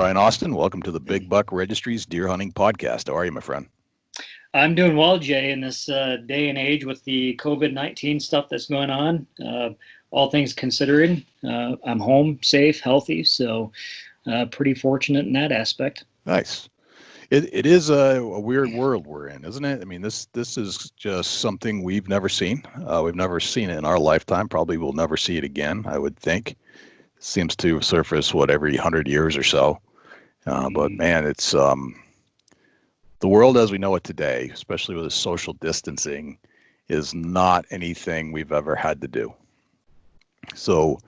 Brian Austin. Welcome to the Big Buck Registry's Deer Hunting Podcast. How are you, my friend? I'm doing well, Jay, in this day and age with the COVID-19 stuff that's going on. All things considering, I'm home, safe, healthy, so pretty fortunate in that aspect. Nice. It is a weird world we're in, isn't it? I mean, this is just something we've never seen. We've never seen it in our lifetime. Probably will never see it again, I would think. It seems to surface, every 100 years or so. But man, it's the world as we know it today, especially with the social distancing, is not anything we've ever had to do. So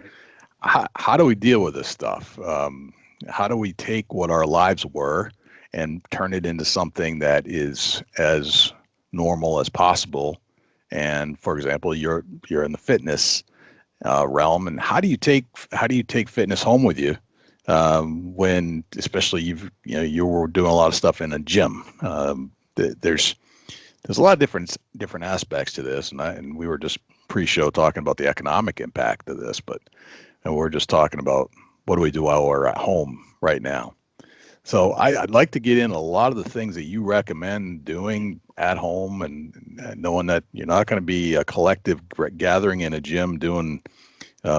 how do we deal with this stuff? How do we take what our lives were and turn it into something that is as normal as possible? And for example, you're in the fitness realm, and how do you take fitness home with you when, especially you were doing a lot of stuff in a gym? There's a lot of different aspects to this, and we were just pre-show talking about the economic impact of this, and we're just talking about what do we do while we're at home right now. So I'd like to get in a lot of the things that you recommend doing at home, and knowing that you're not going to be a collective gathering in a gym doing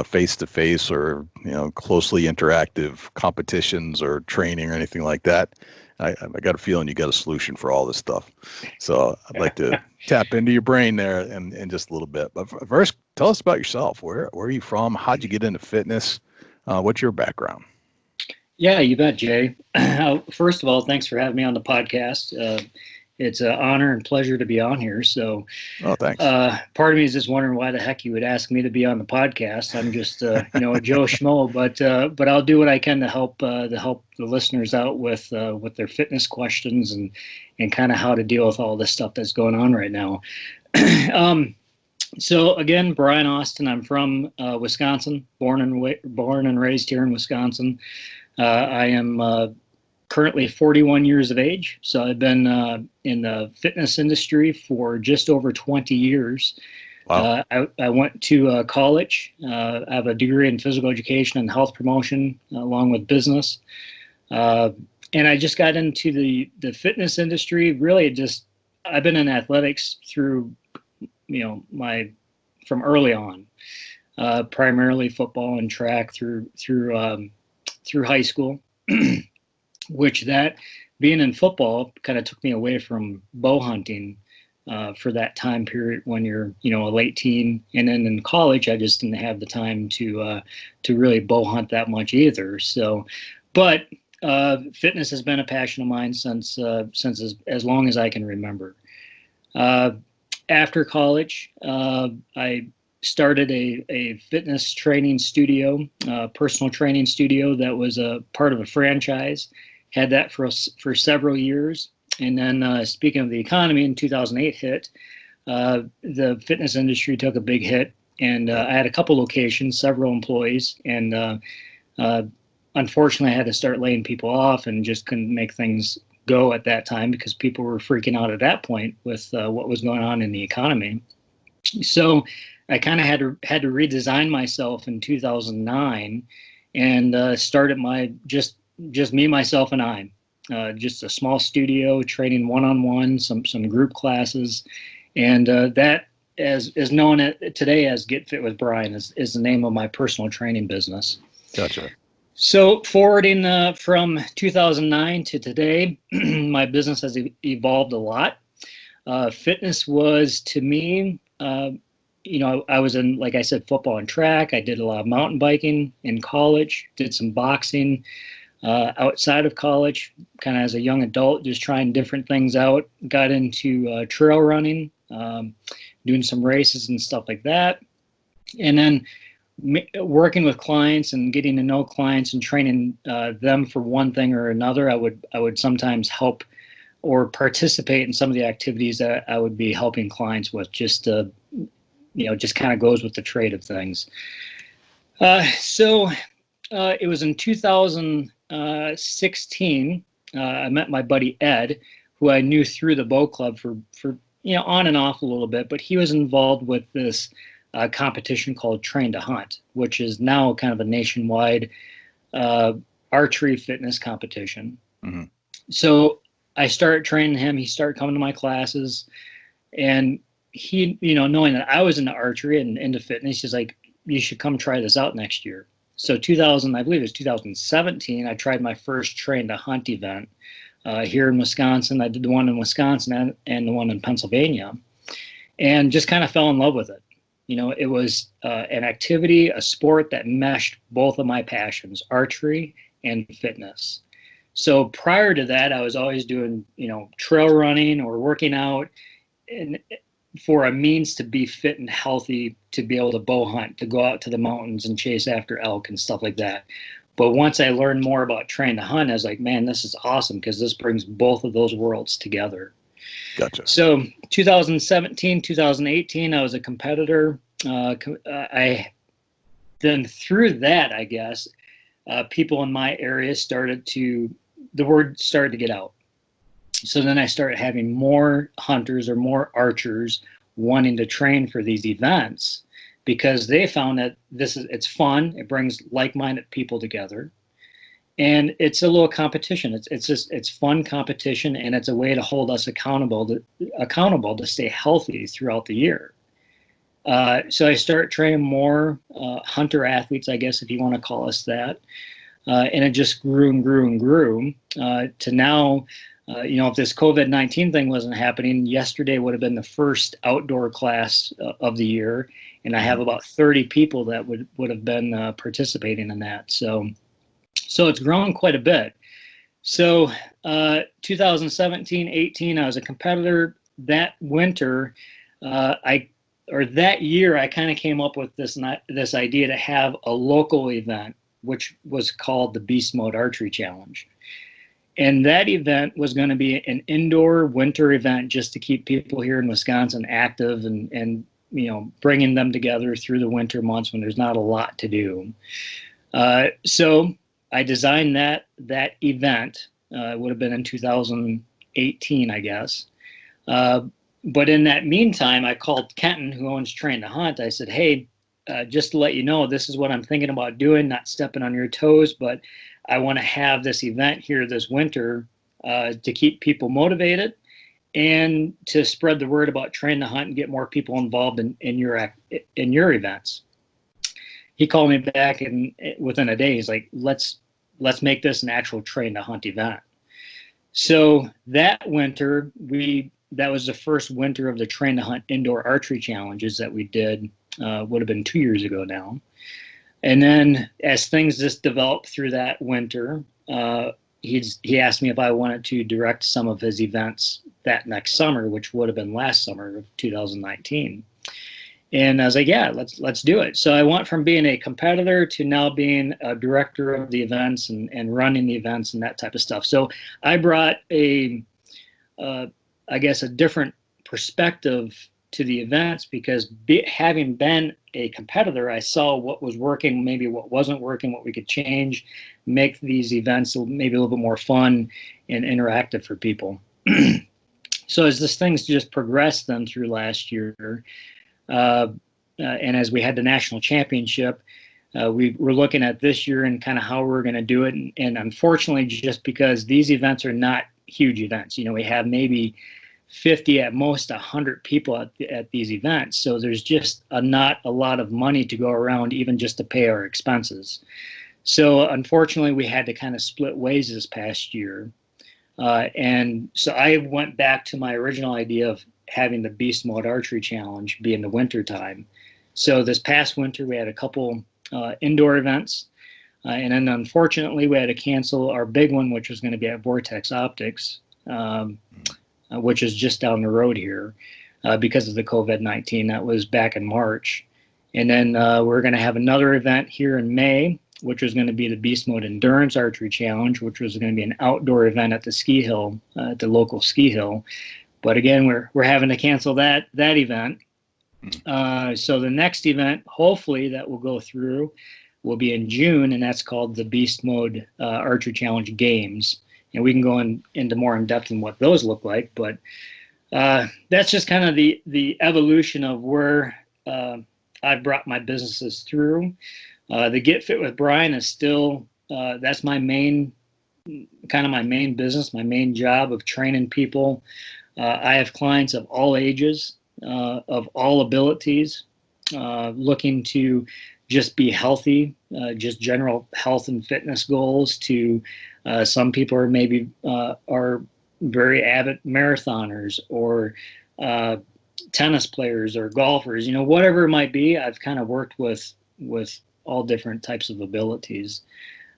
face-to-face or closely interactive competitions or training or anything like that. I got a feeling you got a solution for all this stuff. So I'd like to tap into your brain there in just a little bit. But first, tell us about yourself. Where are you from? How'd you get into fitness? What's your background? Yeah, you bet, Jay. First of all, thanks for having me on the podcast. It's an honor and pleasure to be on here. So, thanks. Part of me is just wondering why the heck you would ask me to be on the podcast. I'm just, a Joe Schmo, but I'll do what I can to help the listeners out with their fitness questions and kind of how to deal with all this stuff that's going on right now. So again, Brian Austin. I'm from Wisconsin, born and raised here in Wisconsin. I am currently 41 years of age, so I've been in the fitness industry for just over 20 years. Wow. I went to college. I have a degree in physical education and health promotion, along with business. And I just got into the fitness industry. Really, I've been in athletics through, from early on, primarily football and track through high school. Which that being in football kind of took me away from bow hunting for that time period when you're, a late teen. And then in college, I just didn't have the time to really bow hunt that much either. So, but fitness has been a passion of mine since as long as I can remember. After college, I started a fitness training studio, personal training studio that was a part of a franchise. Had that for several years. And then speaking of the economy, in 2008 hit, the fitness industry took a big hit. And I had a couple locations, several employees. And unfortunately, I had to start laying people off and just couldn't make things go at that time because people were freaking out at that point with what was going on in the economy. So I kind of had to redesign myself in 2009 and started my just me, myself, and I. Just a small studio, training one-on-one, some group classes, and that is known today as Get Fit with Brian is the name of my personal training business. Gotcha. So forwarding from 2009 to today, my business has evolved a lot. Fitness was to me, I was in, like I said, football and track. I did a lot of mountain biking in college, did some boxing. Outside of college, kind of as a young adult, just trying different things out, got into trail running, doing some races and stuff like that. And then working with clients and getting to know clients and training them for one thing or another, I would sometimes help or participate in some of the activities that I would be helping clients with, just kind of goes with the trade of things. So it was in 2016, I met my buddy Ed, who I knew through the bow club for on and off a little bit, but he was involved with this competition called Train to Hunt, which is now kind of a nationwide archery fitness competition. Mm-hmm. So I started training him. He started coming to my classes, and he, knowing that I was into archery and into fitness, he's like, you should come try this out next year. So I believe it was 2017, I tried my first train to hunt event here in Wisconsin. I did the one in Wisconsin and the one in Pennsylvania, and just kind of fell in love with it. It was an activity, a sport that meshed both of my passions, archery and fitness. So prior to that, I was always doing, trail running or working out, and for a means to be fit and healthy, to be able to bow hunt, to go out to the mountains and chase after elk and stuff like that. But once I learned more about train to hunt, I was like, man, this is awesome, because this brings both of those worlds together. Gotcha. So 2017, 2018, I was a competitor. Then through that, I guess, people in my area the word started to get out. So then I started having more hunters or more archers wanting to train for these events, because they found that it's fun. It brings like-minded people together, and it's a little competition. It's fun competition, and it's a way to hold us accountable to stay healthy throughout the year. So I started training more hunter athletes, I guess, if you want to call us that. And it just grew and grew and grew to now, if this COVID-19 thing wasn't happening, yesterday would have been the first outdoor class of the year. And I have about 30 people that would have been participating in that. So it's grown quite a bit. So 2017, 18, I was a competitor. That winter, that year, I kind of came up with this idea to have a local event, which was called the Beastmode Archery Challenge. And that event was going to be an indoor winter event just to keep people here in Wisconsin active and bringing them together through the winter months when there's not a lot to do. So I designed that event. It would have been in 2018, I guess. But in that meantime, I called Kenton, who owns Train to Hunt. I said, hey, just to let you know, this is what I'm thinking about doing, not stepping on your toes, but I want to have this event here this winter to keep people motivated and to spread the word about Train to Hunt and get more people involved in your events. He called me back, and within a day, he's like, let's make this an actual Train to Hunt event. So that winter, that was the first winter of the Train to Hunt indoor archery challenges that we did. Would have been 2 years ago now. And then as things just developed through that winter, he asked me if I wanted to direct some of his events that next summer, which would have been last summer of 2019. And I was like, yeah, let's do it. So I went from being a competitor to now being a director of the events and running the events and that type of stuff. So I brought a different perspective to the events, because having been a competitor, I saw what was working, maybe what wasn't working, what we could change, make these events maybe a little bit more fun and interactive for people. So as this thing's just progressed then through last year, and as we had the national championship, we were looking at this year and kind of how we're going to do it. And unfortunately, just because these events are not huge events, we have maybe 50 at most 100 people at these events. So there's just not a lot of money to go around even just to pay our expenses. So unfortunately, we had to kind of split ways this past year. And so I went back to my original idea of having the Beastmode Archery Challenge be in the winter time. So this past winter, we had a couple indoor events. And then unfortunately, we had to cancel our big one, which was going to be at Vortex Optics, which is just down the road here because of the COVID-19. That was back in March. And then we're going to have another event here in May, which was going to be the Beastmode Endurance Archery Challenge, which was going to be an outdoor event at the ski hill, at the local ski hill. But again, we're having to cancel that event. So the next event, hopefully, that will go through will be in June, and that's called the Beastmode Archery Challenge Games. And we can go into more in depth in what those look like, but that's just kind of the evolution of where I've brought my businesses through. The Get Fit with Brian is still that's my main business, my main job of training people. I have clients of all ages, of all abilities, looking to just be healthy, just general health and fitness goals. To some people are maybe are very avid marathoners, or tennis players, or golfers. Whatever it might be. I've kind of worked with all different types of abilities.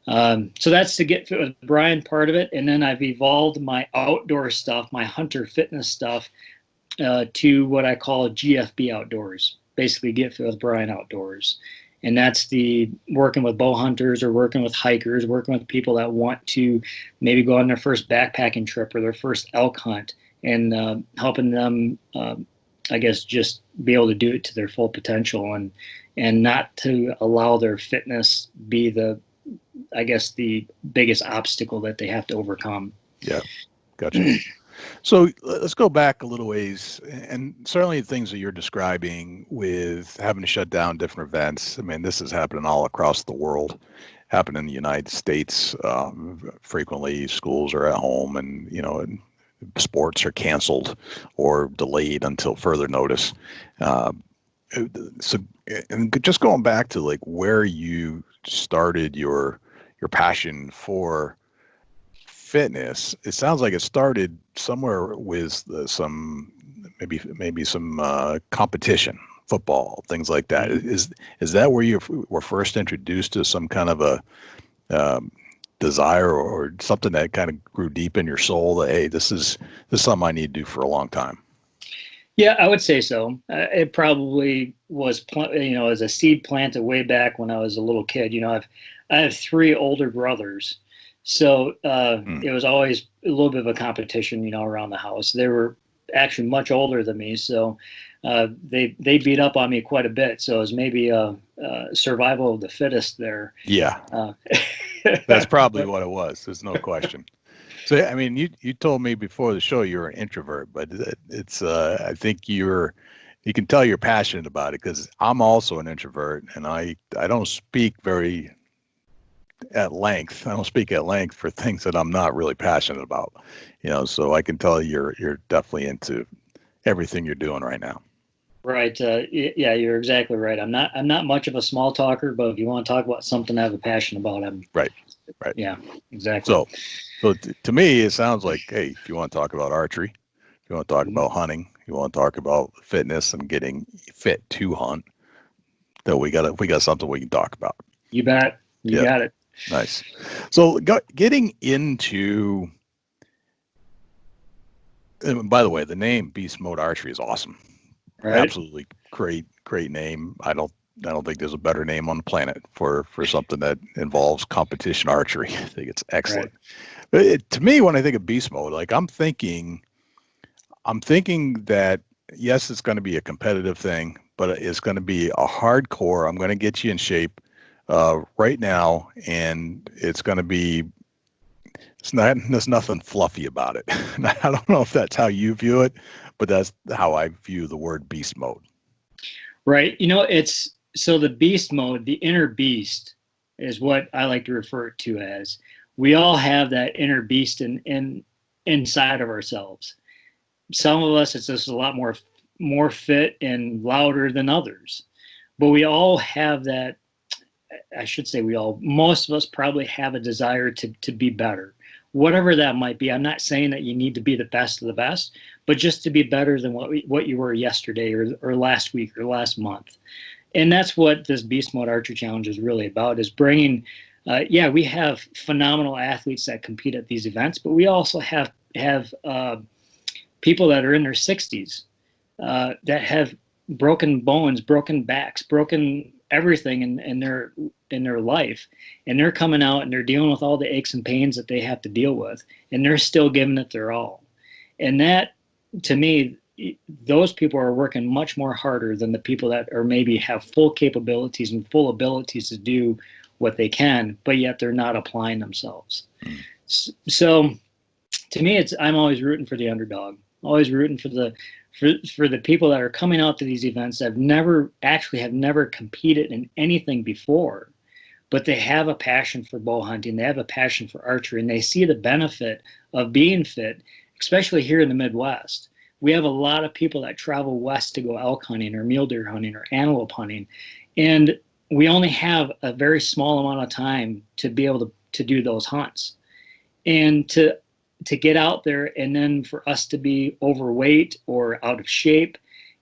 So that's to get fit with Brian part of it. And then I've evolved my outdoor stuff, my hunter fitness stuff, to what I call GFB outdoors, basically Get Fit with Brian outdoors. And that's the working with bow hunters, or working with hikers, working with people that want to maybe go on their first backpacking trip or their first elk hunt, and helping them, I guess, just be able to do it to their full potential, and not to allow their fitness be the biggest obstacle that they have to overcome. Yeah, gotcha. So let's go back a little ways, and certainly the things that you're describing with having to shut down different events. I mean, this is happening all across the world, happening in the United States. Frequently, schools are at home, and sports are canceled or delayed until further notice. So, and just going back to like where you started your passion for fitness, it sounds like it started somewhere with some competition, football, things like that. Is that where you were first introduced to some kind of a desire or something that kind of grew deep in your soul that, hey, this is something I need to do for a long time? Yeah, I would say so. It probably was, as a seed planted way back when I was a little kid. I have 3 older brothers, so it was always a little bit of a competition, around the house. They were actually much older than me, so they beat up on me quite a bit. So it was maybe a survival of the fittest there. Yeah, that's probably what it was. There's no question. So, I mean, you told me before the show you're an introvert, but it's I think you can tell you're passionate about it, because I'm also an introvert, and I don't speak at length. I don't speak at length for things that I'm not really passionate about, so I can tell you're definitely into everything you're doing right now. Right. Yeah, you're exactly right. I'm not much of a small talker, but if you want to talk about something I have a passion about, I'm right. Yeah, exactly. So to me, it sounds like, hey, if you want to talk about archery, if you want to talk about hunting, you want to talk about fitness and getting fit to hunt, then we got something we can talk about. You bet. You got it. Nice. So getting into, and by the way, the name Beastmode Archery is awesome. Right. Absolutely great name. I don't think there's a better name on the planet for something that involves competition archery. I think it's excellent. Right. To me, when I think of beast mode, like I'm thinking that yes, it's going to be a competitive thing, but it's going to be a hardcore. I'm going to get you in shape right now, and it's going to be. There's nothing fluffy about it. I don't know if that's how you view it, but that's how I view the word beast mode. Right. So the beast mode, the inner beast, is what I like to refer to as. We all have that inner beast inside of ourselves. Some of us, it's just a lot more fit and louder than others. But we all have that. I should say most of us probably have a desire to be better, whatever that might be. I'm not saying that you need to be the best of the best, but just to be better than what you were yesterday or last week or last month. And that's what this Beast Mode Archery Challenge is really about, is bringing, we have phenomenal athletes that compete at these events, but we also have people that are in their 60s that have broken bones, broken backs, broken everything in their life, and they're coming out and they're dealing with all the aches and pains that they have to deal with, and they're still giving it their all. And that, to me, those people are working much more harder than the people that are maybe have full capabilities and full abilities to do what they can, but yet they're not applying themselves. So to me, I'm always rooting for the underdog, always rooting for the people that are coming out to these events that have never competed in anything before, but they have a passion for bow hunting. They have a passion for archery, and they see the benefit of being fit, especially here in the Midwest. We have a lot of people that travel west to go elk hunting or mule deer hunting or antelope hunting, and we only have a very small amount of time to be able to do those hunts. And to get out there, and then for us to be overweight or out of shape,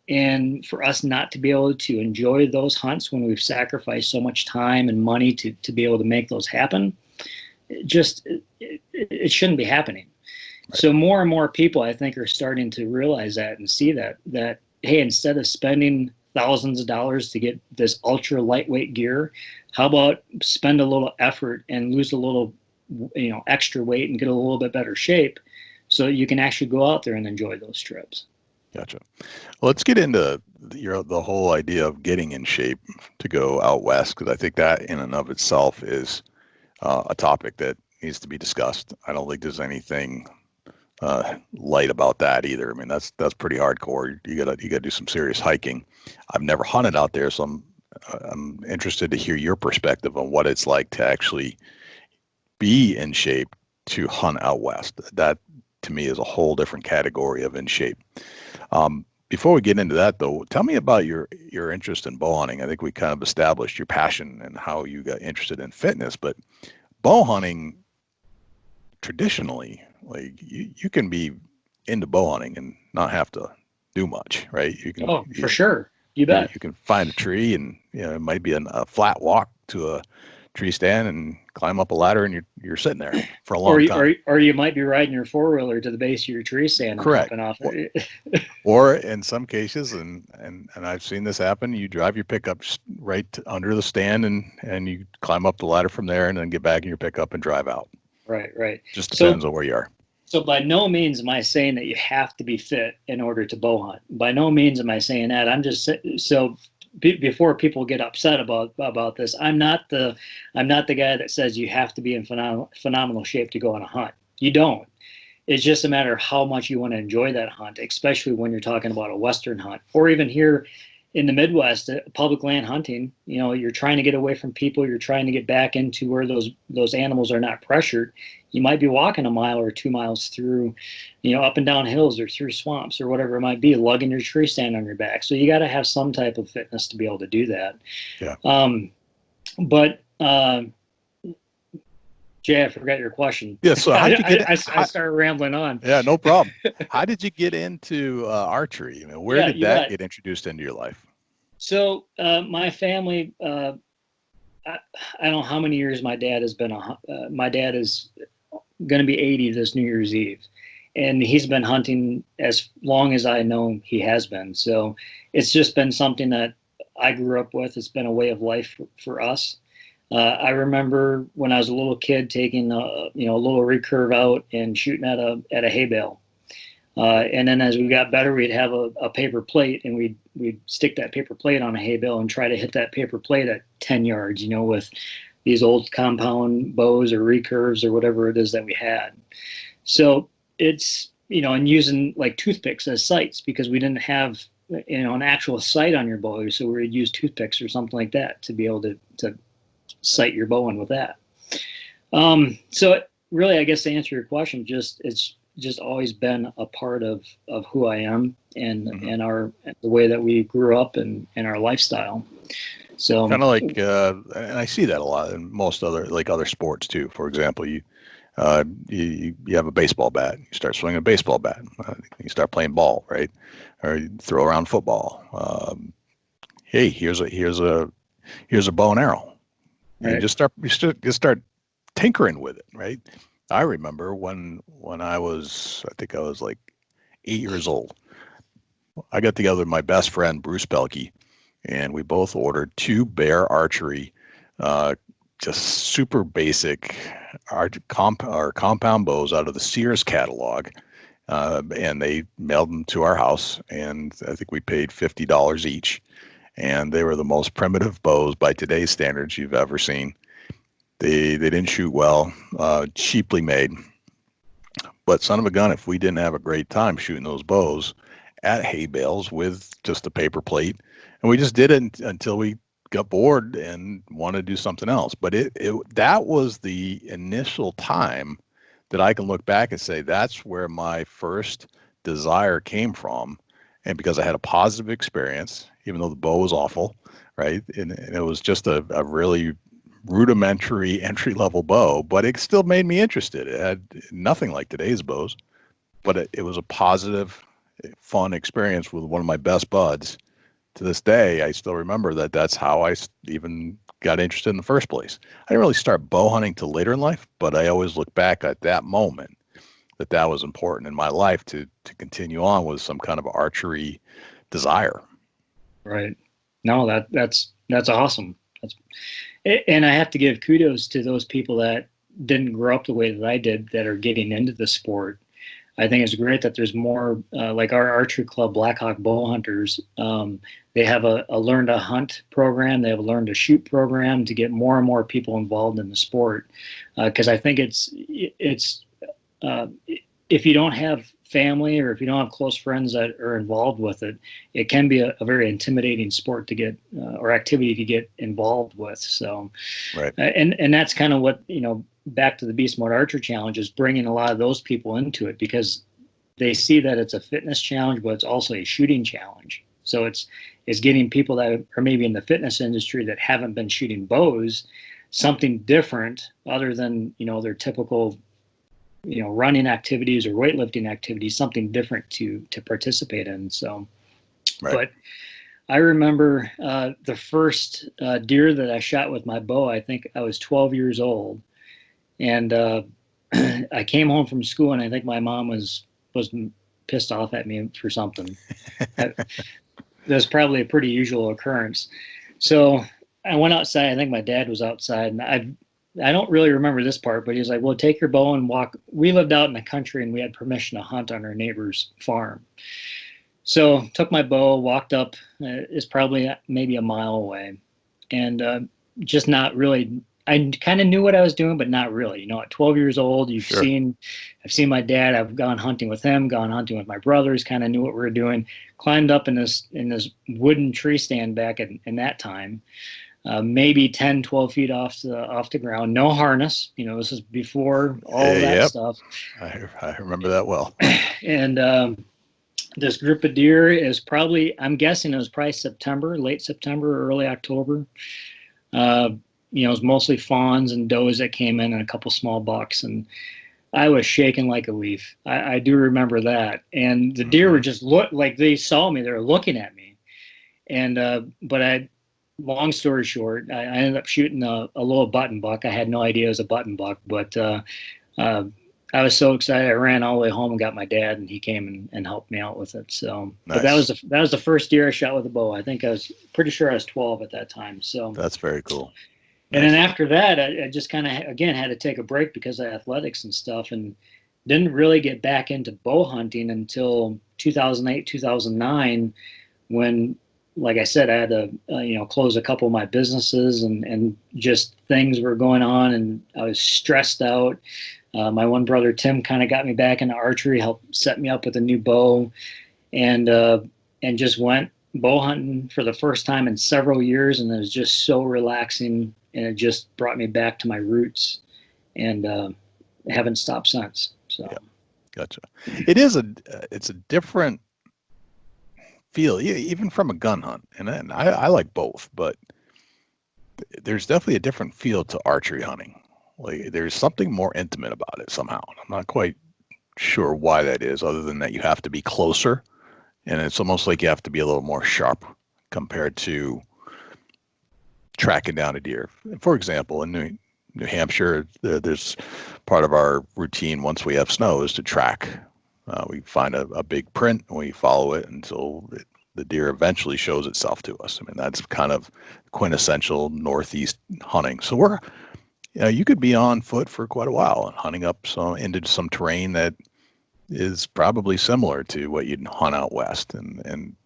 and for us not to be able to enjoy those hunts when we've sacrificed so much time and money to be able to make those happen, it shouldn't be happening. Right. So more and more people, I think, are starting to realize that and see that hey, instead of spending thousands of dollars to get this ultra lightweight gear, how about spend a little effort and lose a little extra weight and get a little bit better shape so you can actually go out there and enjoy those trips. Gotcha. Well, let's get into the whole idea of getting in shape to go out west, because I think that in and of itself is a topic that needs to be discussed. I don't think there's anything light about that either. I mean, that's pretty hardcore. You gotta do some serious hiking. I've never hunted out there, so I'm interested to hear your perspective on what it's like to actually be in shape to hunt out west. That to me is a whole different category of in shape. Before we get into that, though, tell me about your interest in bow hunting. I think we kind of established your passion and how you got interested in fitness, but bow hunting traditionally, like you can be into bow hunting and not have to do much, right? You can. For sure. You bet. You can find a tree, and it might be a flat walk to a tree stand and climb up a ladder, and you're sitting there for a long time. Or you might be riding your four-wheeler to the base of your tree stand. Correct. And off. Or in some cases, and I've seen this happen, you drive your pickup right under the stand, and you climb up the ladder from there, and then get back in your pickup and drive out. Right. Just depends on where you are. So by no means am I saying that you have to be fit in order to bow hunt. By no means am I saying that. I'm just so before people get upset about this, I'm not the guy that says you have to be in phenomenal shape to go on a hunt. You don't. It's just a matter of how much you want to enjoy that hunt, especially when you're talking about a Western hunt, or even here in the Midwest, public land hunting. You're trying to get away from people. You're trying to get back into where those animals are not pressured. You might be walking a mile or 2 miles through, up and down hills or through swamps or whatever it might be, lugging your tree stand on your back. So you got to have some type of fitness to be able to do that. Yeah. Jay, I forgot your question. Yeah. So how did you get? I started rambling on. Yeah, no problem. How did you get into archery? Where did that get introduced into your life? So my family, I don't know how many years my dad has been. My dad is going to be 80 this New Year's Eve, and he's been hunting as long as I know he has been. So it's just been something that I grew up with. It's been a way of life for us. I remember when I was a little kid taking a little recurve out and shooting at a hay bale. And then as we got better, we'd have a paper plate, and we'd stick that paper plate on a hay bale and try to hit that paper plate at 10 yards, with these old compound bows or recurves or whatever it is that we had. So it's, and using like toothpicks as sights, because we didn't have, an actual sight on your bow. So we'd use toothpicks or something like that to be able to sight your bow in with that. So really, I guess to answer your question, it's just always been a part of who I am and the way that we grew up and our lifestyle. So kind of like, and I see that a lot in most other sports too. For example, you have a baseball bat, you start swinging a baseball bat, you start playing ball, right? Or you throw around football. Hey, here's a bow and arrow. Right. You just start tinkering with it, right? I remember when I think I was like 8 years old. I got together with my best friend Bruce Belkey, and we both ordered 2 Bear Archery, just super basic compound bows out of the Sears catalog, and they mailed them to our house, and I think we paid $50 each, and they were the most primitive bows by today's standards you've ever seen. They didn't shoot well, cheaply made, but son of a gun, if we didn't have a great time shooting those bows at hay bales with just a paper plate, and we just did it until we got bored and wanted to do something else. But that was the initial time that I can look back and say that's where my first desire came from. And because I had a positive experience, even though the bow was awful, right? And it was just a really rudimentary entry-level bow, but it still made me interested. It had nothing like today's bows, but it was a positive, fun experience with one of my best buds. To this day, I still remember that's how I even got interested in the first place. I didn't really start bow hunting till later in life, but I always look back at that moment that was important in my life to continue on with some kind of archery desire. Right. No, that's awesome. And I have to give kudos to those people that didn't grow up the way that I did that are getting into the sport. I think it's great that there's more, like our archery club, Blackhawk Bow Hunters. They have a learn to hunt program. They have a learn to shoot program to get more and more people involved in the sport. Because I think it's if you don't have family or if you don't have close friends that are involved with it, it can be a very intimidating sport to get or activity to get involved with. So, right. And that's kind of what, back to the Beastmode Archer Challenge is bringing a lot of those people into it because they see that it's a fitness challenge, but it's also a shooting challenge. So it's getting people that are maybe in the fitness industry that haven't been shooting bows, something different other than, their typical, running activities or weightlifting activities, something different to participate in. So, right. But I remember the first deer that I shot with my bow, I think I was 12 years old. And I came home from school, and I think my mom was pissed off at me for something. That's probably a pretty usual occurrence. So I went outside. I think my dad was outside, and I don't really remember this part, but he was like, "Well, take your bow and walk." We lived out in the country, and we had permission to hunt on our neighbor's farm. So took my bow, walked up. It's probably maybe a mile away, and just not really. I kind of knew what I was doing, but not really. At 12 years old, I've seen my dad. I've gone hunting with him, gone hunting with my brothers. Kind of knew what we were doing. Climbed up in this wooden tree stand back in that time, maybe 10, 12 feet off the ground. No harness. This is before all that stuff. I remember that well. And this group of deer is probably, I'm guessing it was probably September, late September, early October. It was mostly fawns and does that came in and a couple small bucks. And I was shaking like a leaf. I do remember that. And the deer were just like they saw me. They were looking at me. And but long story short, I ended up shooting a little button buck. I had no idea it was a button buck, but I was so excited. I ran all the way home and got my dad, and he came and helped me out with it. So, nice. But that was the first deer I shot with a bow. I think I was pretty sure I was 12 at that time. So that's very cool. And then after that, I just kind of, again, had to take a break because of athletics and stuff, and didn't really get back into bow hunting until 2008, 2009, when, like I said, I had to, close a couple of my businesses and just things were going on, and I was stressed out. My one brother, Tim, kind of got me back into archery, helped set me up with a new bow, and just went bow hunting for the first time in several years, and it was just so relaxing. And it just brought me back to my roots, and haven't stopped since. So, yeah, gotcha. It's a different feel, even from a gun hunt, and I like both, but there's definitely a different feel to archery hunting. Like there's something more intimate about it somehow. I'm not quite sure why that is, other than that you have to be closer, and it's almost like you have to be a little more sharp compared to tracking down a deer. For example, in New Hampshire, there's part of our routine once we have snow is to track. We find a big print and we follow it until the deer eventually shows itself to us. I mean, that's kind of quintessential Northeast hunting. So you could be on foot for quite a while and hunting up into some terrain that is probably similar to what you'd hunt out west. And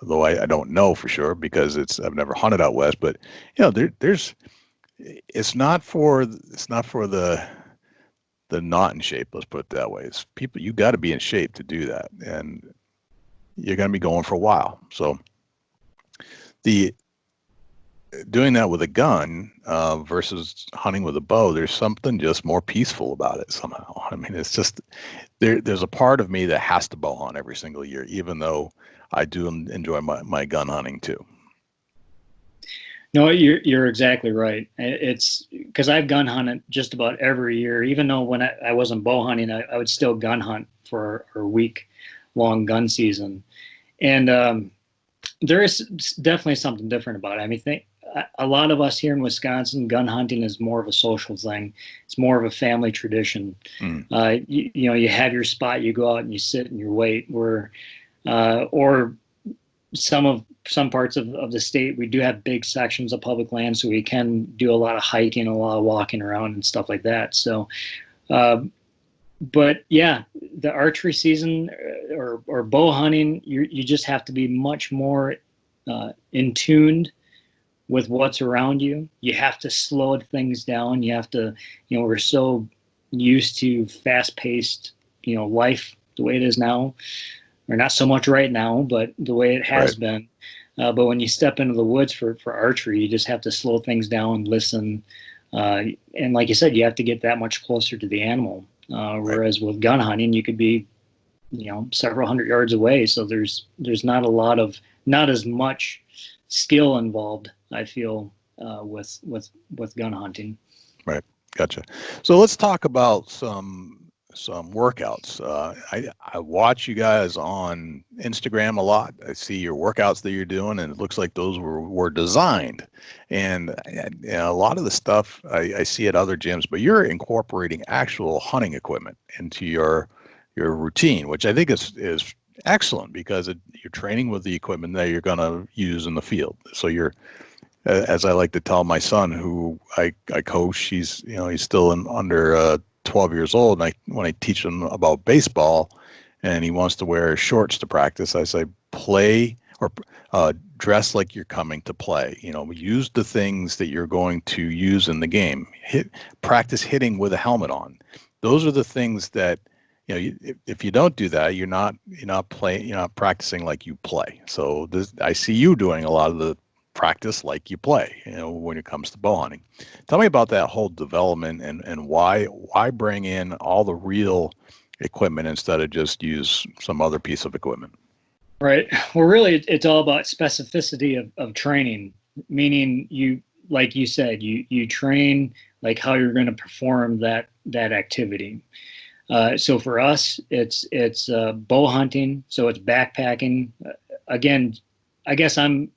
although I don't know for sure because I've never hunted out west, but it's not for the not in shape. Let's put it that way. It's people, you got to be in shape to do that, and you're going to be going for a while. So the doing that with a gun versus hunting with a bow, there's something just more peaceful about it somehow. I mean, it's just there's a part of me that has to bow hunt every single year, even though I do enjoy my gun hunting too. No, you're exactly right. It's because I've gun hunted just about every year, even though when I wasn't bow hunting, I would still gun hunt for a week long gun season. And there is definitely something different about it. I mean, a lot of us here in Wisconsin, gun hunting is more of a social thing. It's more of a family tradition. You know, you have your spot, you go out and you sit and you wait. Or some parts of the state, we do have big sections of public land, so we can do a lot of hiking, a lot of walking around and stuff like that. So, but yeah, the archery season or bow hunting, you just have to be much more in tuned with what's around you. You have to slow things down. You have to, you know, we're so used to fast-paced, you know, life the way it is now, or not so much right now, but the way it has been. But when you step into the woods for archery, you just have to slow things down, listen, and like you said, you have to get that much closer to the animal. Whereas with gun hunting, you could be, you know, several hundred yards away. So there's not as much skill involved, I feel, with gun hunting. Right. Gotcha. So let's talk about some workouts. I watch you guys on Instagram a lot. I see your workouts that you're doing, and it looks like those were designed. And a lot of the stuff I see at other gyms, but you're incorporating actual hunting equipment into your routine, which I think is excellent, because you're training with the equipment that you're going to use in the field. So you're, as I like to tell my son, who I coach, he's still under 12 years old, and when I teach him about baseball and he wants to wear shorts to practice, I say play or dress like you're coming to play. You know, use the things that you're going to use in the game. Practice hitting with a helmet on. Those are the things that, you know, if you don't do that, you're not practicing like you play. So I see you doing a lot of the practice like you play, you know, when it comes to bow hunting. Tell me about that whole development and why bring in all the real equipment instead of just use some other piece of equipment. Right. Well, really, it's all about specificity of training, meaning like you said, you train like how you're going to perform that activity. So for us, it's bow hunting. So it's backpacking. Again, I guess I'm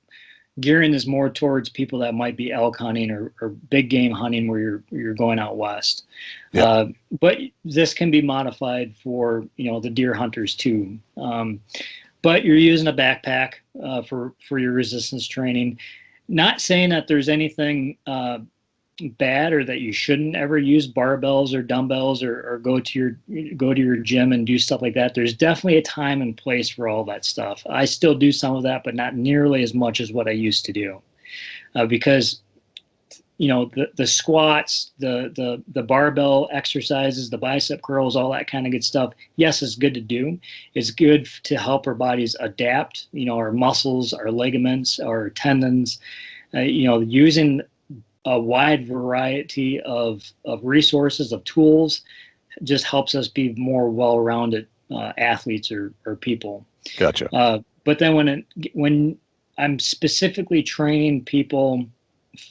gearing this more towards people that might be elk hunting or big game hunting, where you're going out west. Yeah. But this can be modified for, you know, the deer hunters too. But you're using a backpack for your resistance training. Not saying that there's anything bad or that you shouldn't ever use barbells or dumbbells or go to your gym and do stuff like that. There's definitely a time and place for all that stuff. I still do some of that, but not nearly as much as what I used to do, because, you know, the squats, the barbell exercises, the bicep curls, all that kind of good stuff. Yes, it's good to do. It's good to help our bodies adapt, you know, our muscles, our ligaments, our tendons, you know, using a wide variety of resources, of tools, just helps us be more well-rounded athletes or people. Gotcha. But then when I'm specifically training people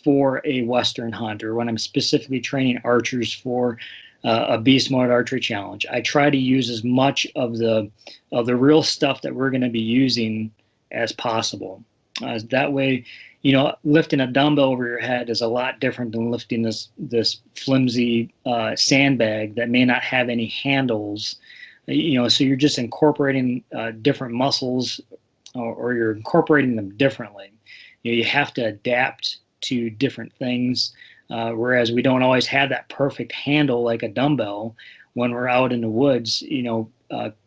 for a Western hunt, or when I'm specifically training archers for a Beastmode archery challenge, I try to use as much of the real stuff that we're going to be using as possible. That way, you know, lifting a dumbbell over your head is a lot different than lifting this flimsy sandbag that may not have any handles. You know, so you're just incorporating different muscles, or you're incorporating them differently. You know, you have to adapt to different things, whereas we don't always have that perfect handle like a dumbbell when we're out in the woods, you know,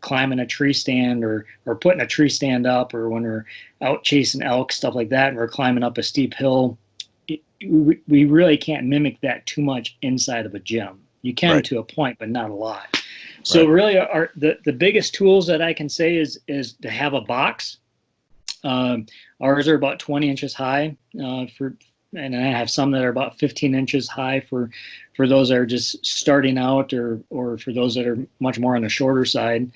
climbing a tree stand or putting a tree stand up, or when we're out chasing elk, stuff like that, and we're climbing up a steep hill. We really can't mimic that too much inside of a gym. You can, right, to a point, but not a lot. So really, the biggest tools that I can say is to have a box. Ours are about 20 inches high and I have some that are about 15 inches high for those that are just starting out, or for those that are much more on the shorter side.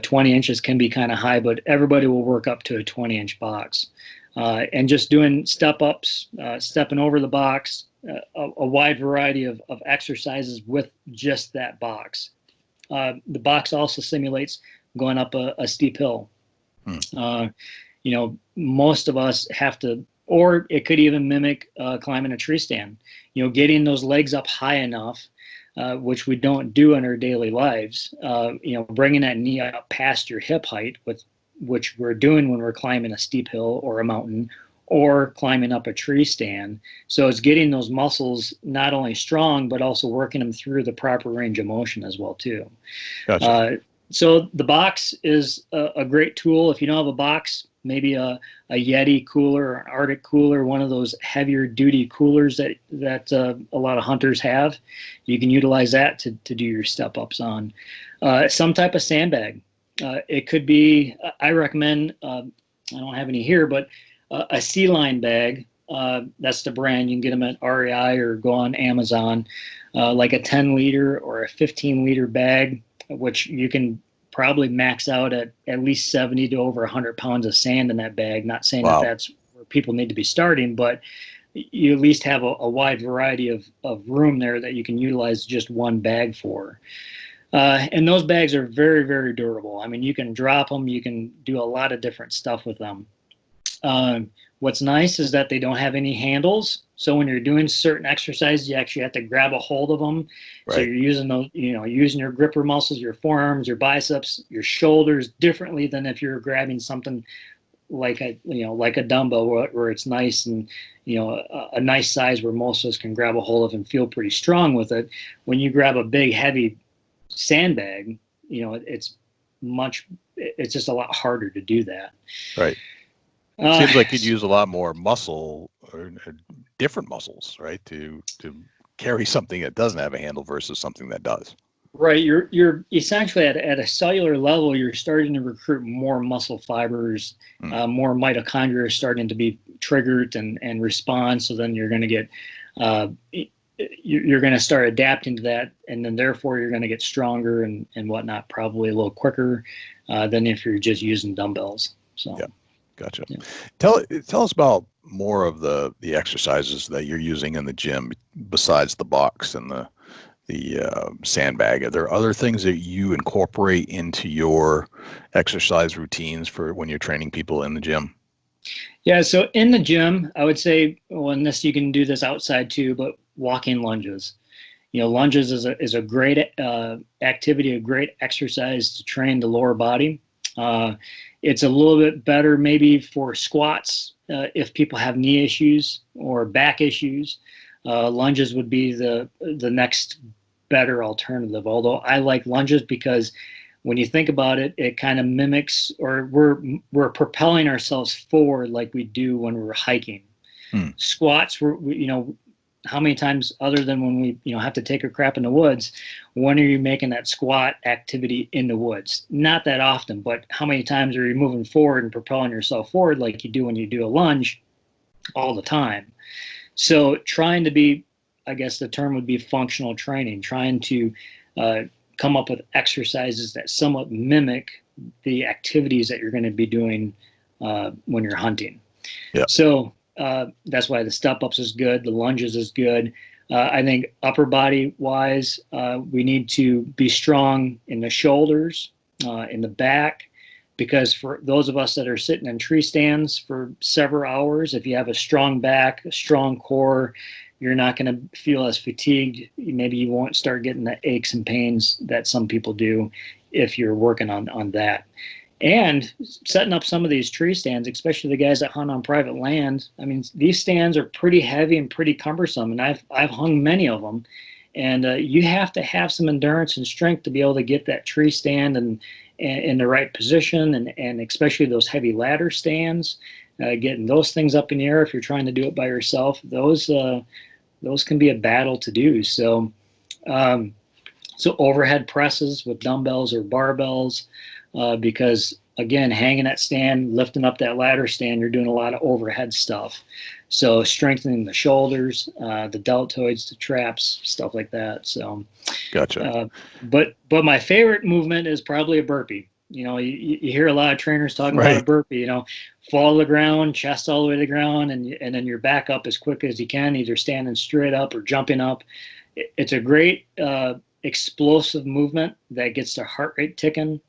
20 inches can be kind of high, but everybody will work up to a 20-inch box. And just doing step ups, stepping over the box, a wide variety of exercises with just that box. The box also simulates going up a steep hill. Most of us have to, or it could even mimic climbing a tree stand. Getting those legs up high enough, which we don't do in our daily lives. Bringing that knee up past your hip height, which we're doing when we're climbing a steep hill or a mountain, or climbing up a tree stand. So it's getting those muscles not only strong, but also working them through the proper range of motion as well too. Gotcha. So the box is a great tool. If you don't have a box, maybe a Yeti cooler or an Arctic cooler, one of those heavier duty coolers that a lot of hunters have, you can utilize that to do your step ups on. Some type of sandbag. It could be, I recommend, I don't have any here, but a Sea Line bag. That's the brand. You can get them at REI or go on Amazon, like a 10 liter or a 15 liter bag, which you can probably max out at least 70 to over 100 pounds of sand in that bag. Not saying that that's where people need to be starting, but you at least have a wide variety of room there that you can utilize just one bag for. And those bags are very, very durable. I mean, you can drop them. You can do a lot of different stuff with them. What's nice is that they don't have any handles. So when you're doing certain exercises, you actually have to grab a hold of them. Right. So you're using those, using your gripper muscles, your forearms, your biceps, your shoulders differently than if you're grabbing something like a dumbbell where it's nice and, a nice size where most of us can grab a hold of and feel pretty strong with it. When you grab a big, heavy sandbag, it's just a lot harder to do that. Right. Seems like you'd use a lot more muscle or different muscles, right, to carry something that doesn't have a handle versus something that does. Right. You're essentially at a cellular level, you're starting to recruit more muscle fibers, more mitochondria are starting to be triggered and respond. So then you're going to get, you're going to start adapting to that. And then therefore you're going to get stronger and whatnot, probably a little quicker than if you're just using dumbbells. So. Yeah. Gotcha. Yeah. Tell us about more of the exercises that you're using in the gym besides the box and the sandbag. Are there other things that you incorporate into your exercise routines for when you're training people in the gym? Yeah. So in the gym, I would say, you can do this outside too, but walking lunges. Lunges is a great activity, a great exercise to train the lower body. It's a little bit better maybe for squats if people have knee issues or back issues. Lunges would be the next better alternative. Although I like lunges because when you think about it, it kind of mimics, or we're propelling ourselves forward like we do when we're hiking. Squats, how many times other than when we have to take a crap in the woods, when are you making that squat activity in the woods? Not that often, but how many times are you moving forward and propelling yourself forward like you do when you do a lunge? All the time. So trying to be, I guess the term would be functional training, trying to come up with exercises that somewhat mimic the activities that you're going to be doing when you're hunting. Yeah. So that's why the step ups is good. The lunges is good. I think upper body wise, we need to be strong in the shoulders, in the back, because for those of us that are sitting in tree stands for several hours, if you have a strong back, a strong core, you're not going to feel as fatigued. Maybe you won't start getting the aches and pains that some people do if you're working on that. And setting up some of these tree stands, especially the guys that hunt on private land. I mean, these stands are pretty heavy and pretty cumbersome, and I've hung many of them. And you have to have some endurance and strength to be able to get that tree stand and in the right position, and especially those heavy ladder stands, getting those things up in the air if you're trying to do it by yourself. Those can be a battle to do. So overhead presses with dumbbells or barbells. Because again, hanging that stand, lifting up that ladder stand, you're doing a lot of overhead stuff. So strengthening the shoulders, the deltoids, the traps, stuff like that. So, Gotcha. but my favorite movement is probably a burpee. You hear a lot of trainers talking about a Right. burpee. Fall to the ground, chest all the way to the ground, and then you're back up as quick as you can, either standing straight up or jumping up. It's a great explosive movement that gets the heart rate ticking.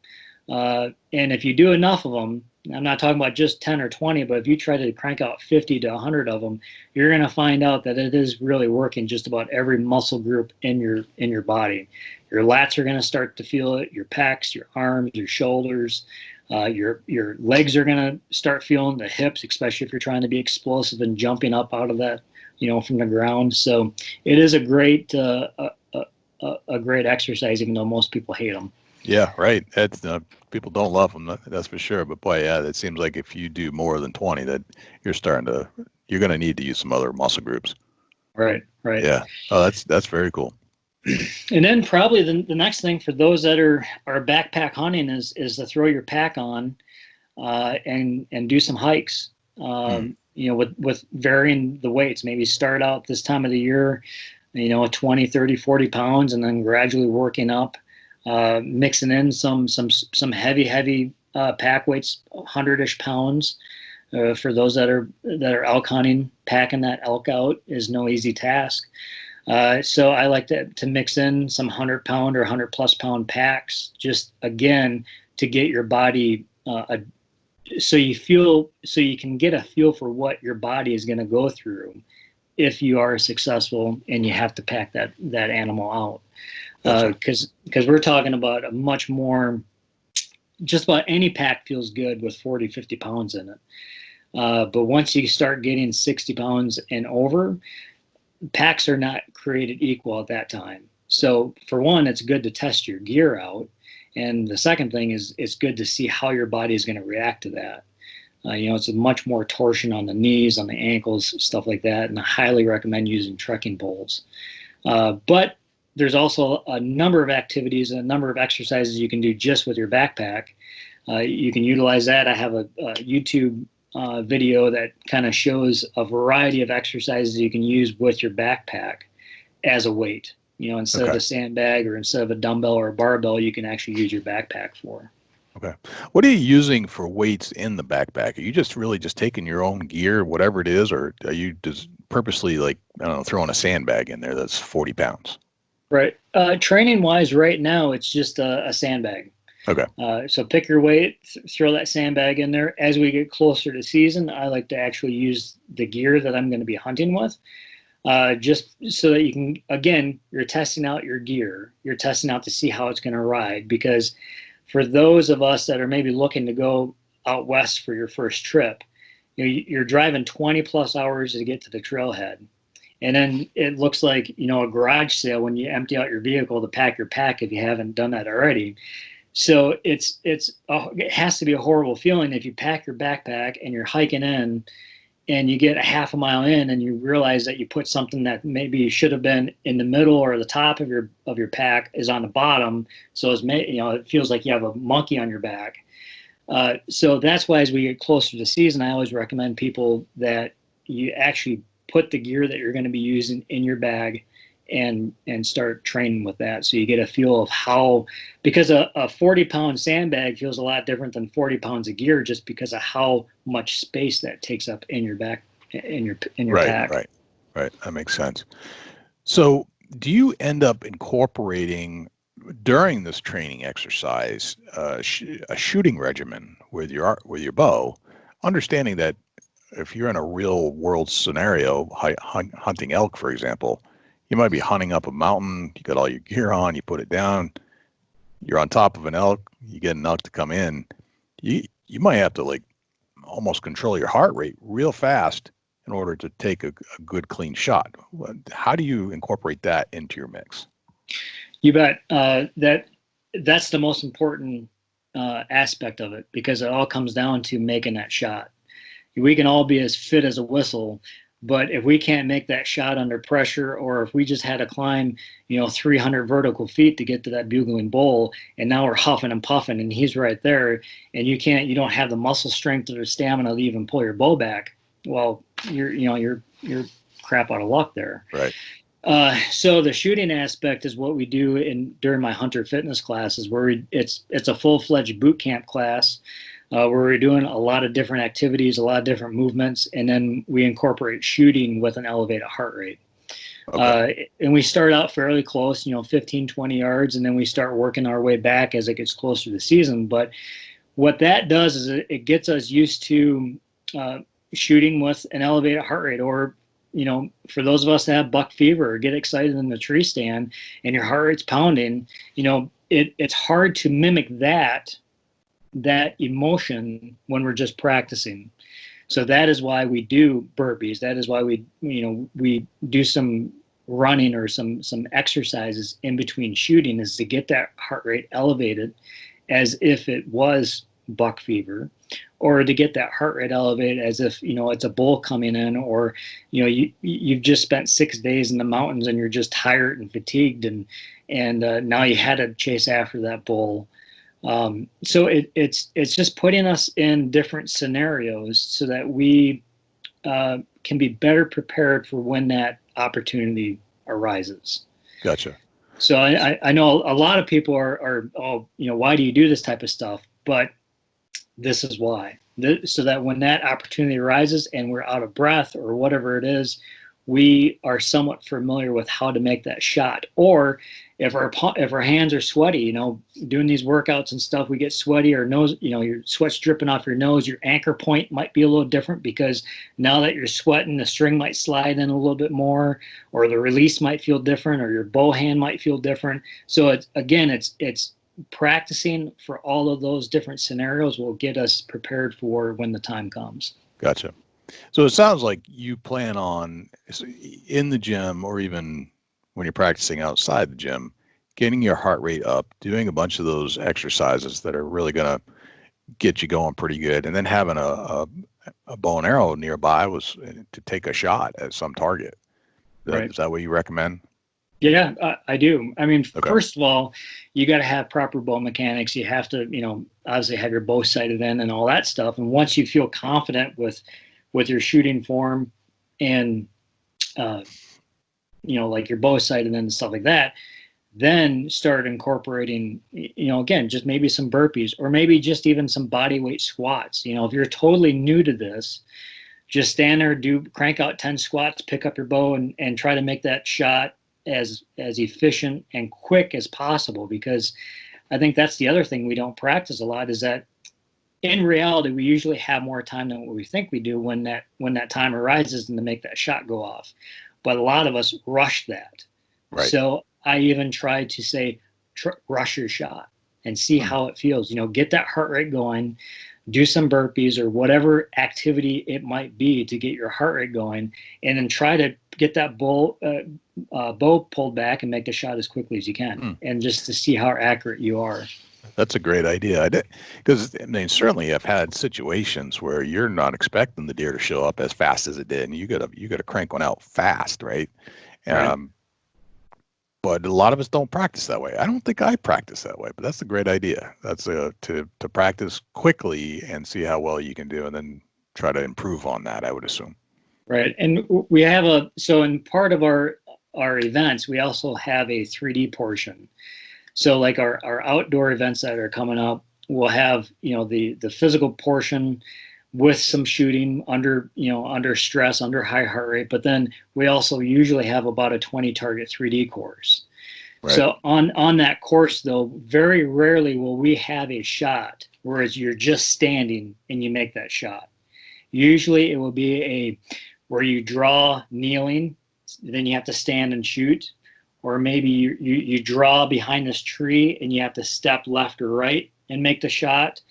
And if you do enough of them, I'm not talking about just 10 or 20, but if you try to crank out 50 to 100 of them, you're going to find out that it is really working just about every muscle group in your body. Your lats are going to start to feel it, your pecs, your arms, your shoulders, your legs are going to start feeling the hips, especially if you're trying to be explosive and jumping up out of that, from the ground. So it is a great exercise, even though most people hate them. Yeah, right. That's people don't love them, that's for sure. But boy, yeah, it seems like if you do more than 20, that you're going to need to use some other muscle groups. Right. Yeah. Oh, that's very cool. And then probably the next thing for those that are backpack hunting is to throw your pack on and do some hikes. With varying the weights. Maybe start out this time of the year, 20, 30, 40 pounds, and then gradually working up. Mixing in some heavy pack weights, 100-ish pounds. For those that are elk hunting, packing that elk out is no easy task. So I like to mix in some 100-pound or 100+ pound packs, just again to get your body so you can get a feel for what your body is going to go through if you are successful and you have to pack that animal out. Because we're talking about a much more, just about any pack feels good with 40, 50 pounds in it. But once you start getting 60 pounds and over, packs are not created equal at that time. So for one, it's good to test your gear out. And the second thing is it's good to see how your body is going to react to that. It's a much more torsion on the knees, on the ankles, stuff like that. And I highly recommend using trekking poles. But there's also a number of activities and a number of exercises you can do just with your backpack. You can utilize that. I have a YouTube video that kind of shows a variety of exercises you can use with your backpack as a weight. Instead of a sandbag or instead of a dumbbell or a barbell, you can actually use your backpack for. Okay. What are you using for weights in the backpack? Are you just taking your own gear, whatever it is, or are you just purposely throwing a sandbag in there that's 40 pounds? Right. Training wise, right now, it's just a sandbag. Okay. So pick your weight, throw that sandbag in there. As we get closer to season, I like to actually use the gear that I'm going to be hunting with. Just so that you can, again, you're testing out your gear. You're testing out to see how it's going to ride. Because for those of us that are maybe looking to go out west for your first trip, you're driving 20+ hours to get to the trailhead. And then it looks like, a garage sale when you empty out your vehicle to pack your pack if you haven't done that already. So it has to be a horrible feeling if you pack your backpack and you're hiking in and you get a half a mile in and you realize that you put something that maybe should have been in the middle or the top of your pack is on the bottom. So it feels like you have a monkey on your back. So that's why as we get closer to season, I always recommend people that you actually put the gear that you're going to be using in your bag and start training with that. So you get a feel of how, because a 40-pound sandbag feels a lot different than 40 pounds of gear just because of how much space that takes up in your back, in your pack. Right. That makes sense. So do you end up incorporating during this training exercise a shooting regimen with your bow, understanding that if you're in a real world scenario, hunting elk, for example, you might be hunting up a mountain, you got all your gear on, you put it down, you're on top of an elk, you get an elk to come in, you might have to almost control your heart rate real fast in order to take a good clean shot. How do you incorporate that into your mix? You bet. That's the most important aspect of it, because it all comes down to making that shot. We can all be as fit as a whistle, But if we can't make that shot under pressure, or if we just had to climb, 300 vertical feet to get to that bugling bowl, and now we're huffing and puffing, and he's right there, and you don't have the muscle strength or the stamina to even pull your bow back. Well, you're crap out of luck there. Right. So the shooting aspect is what we do during my hunter fitness classes, where it's a full-fledged boot camp class. Where we're doing a lot of different activities, a lot of different movements, and then we incorporate shooting with an elevated heart rate. Okay. And we start out fairly close, 15, 20 yards, and then we start working our way back as it gets closer to the season. But what that does is it gets us used to shooting with an elevated heart rate, or, for those of us that have buck fever or get excited in the tree stand and your heart rate's pounding, it's hard to mimic that emotion when we're just practicing. So that is why we do burpees. That is why we do some running or some exercises in between shooting, is to get that heart rate elevated as if it was buck fever, or to get that heart rate elevated as if, it's a bull coming in, or, you've just spent 6 days in the mountains and you're just tired and fatigued, and now you had to chase after that bull. So it's just putting us in different scenarios so that we can be better prepared for when that opportunity arises. Gotcha. So I know a lot of people are why do you do this type of stuff? But this is why. So that when that opportunity arises and we're out of breath or whatever it is, we are somewhat familiar with how to make that shot. Or if our hands are sweaty, doing these workouts and stuff, we get sweaty, or nose, your sweat's dripping off your nose, your anchor point might be a little different, because now that you're sweating, the string might slide in a little bit more, or the release might feel different, or your bow hand might feel different. So it's practicing for all of those different scenarios will get us prepared for when the time comes. Gotcha. So it sounds like you plan on, in the gym, or even when you're practicing outside the gym, getting your heart rate up, doing a bunch of those exercises that are really going to get you going pretty good, and then having a bow and arrow nearby was to take a shot at some target. Right. Is that what you recommend? Yeah, I do. I mean, Okay. First of all, you got to have proper bow mechanics. You have to, obviously have your bow sighted in and all that stuff. And once you feel confident with your shooting form and, like your bow sighted in and stuff like that, then start incorporating, again, just maybe some burpees, or maybe just even some body weight squats. If you're totally new to this, just stand there, crank out 10 squats, pick up your bow, and try to make that shot as efficient and quick as possible. Because I think that's the other thing we don't practice a lot, is that in reality, we usually have more time than what we think we do when that time arises and to make that shot go off. But a lot of us rush that. Right. So I even try to say, rush your shot and see how it feels. Get that heart rate going, do some burpees or whatever activity it might be to get your heart rate going, and then try to get that bow pulled back and make the shot as quickly as you can, and just to see how accurate you are. That's a great idea. Because certainly I've had situations where you're not expecting the deer to show up as fast as it did, and you gotta crank one out fast, right? Right. But a lot of us don't practice that way. I don't think I practice that way, but that's a great idea. That's to practice quickly and see how well you can do, and then try to improve on that, I would assume. Right. And we have so in part of our events, we also have a 3D portion. So like our outdoor events that are coming up, we'll have, the physical portion with some shooting under stress, under high heart rate. But then we also usually have about a 20 target 3D course. Right. So on that course, though, very rarely will we have a shot, whereas you're just standing and you make that shot. Usually it will be where you draw kneeling, then you have to stand and shoot. Or maybe you draw behind this tree and you have to step left or right and make the shot.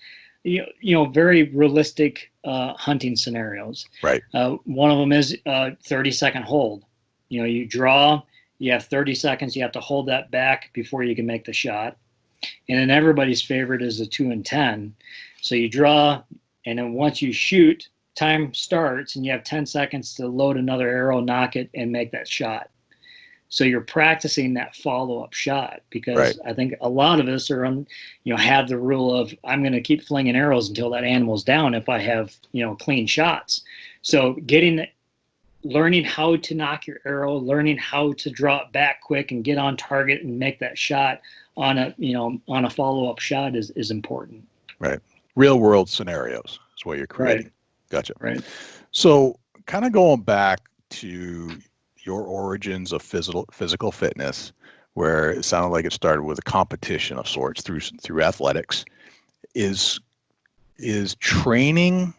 Very realistic hunting scenarios. Right. One of them is 30-second hold. You draw, you have 30 seconds, you have to hold that back before you can make the shot. And then everybody's favorite is the 2 and 10. So you draw, and then once you shoot, time starts and you have 10 seconds to load another arrow, nock it, and make that shot. So you're practicing that follow-up shot, because Right. I think a lot of us are have the rule of, I'm going to keep flinging arrows until that animal's down if I have, clean shots. So learning how to nock your arrow, learning how to draw it back quick and get on target and make that shot on a follow-up shot is important. Right. Real world scenarios is what you're creating. Right. Gotcha. Right. So kind of going back to your origins of physical fitness, where it sounded like it started with a competition of sorts through athletics, is training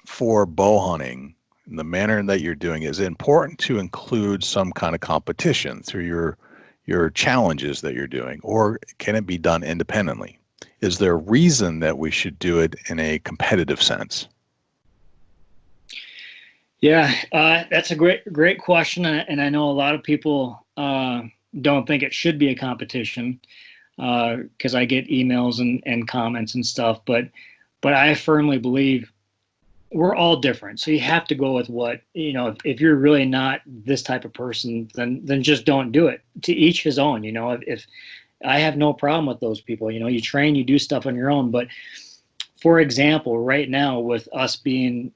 for bow hunting in the manner that you're doing, is it important to include some kind of competition through your challenges that you're doing, or can it be done independently? Is there a reason that we should do it in a competitive sense? Yeah, that's a great question, and I know a lot of people don't think it should be a competition, because I get emails and comments and stuff. But I firmly believe we're all different, so you have to go with what If you're really not this type of person, then just don't do it. To each his own. If I have no problem with those people, you train, you do stuff on your own, but. For example, right now with us being,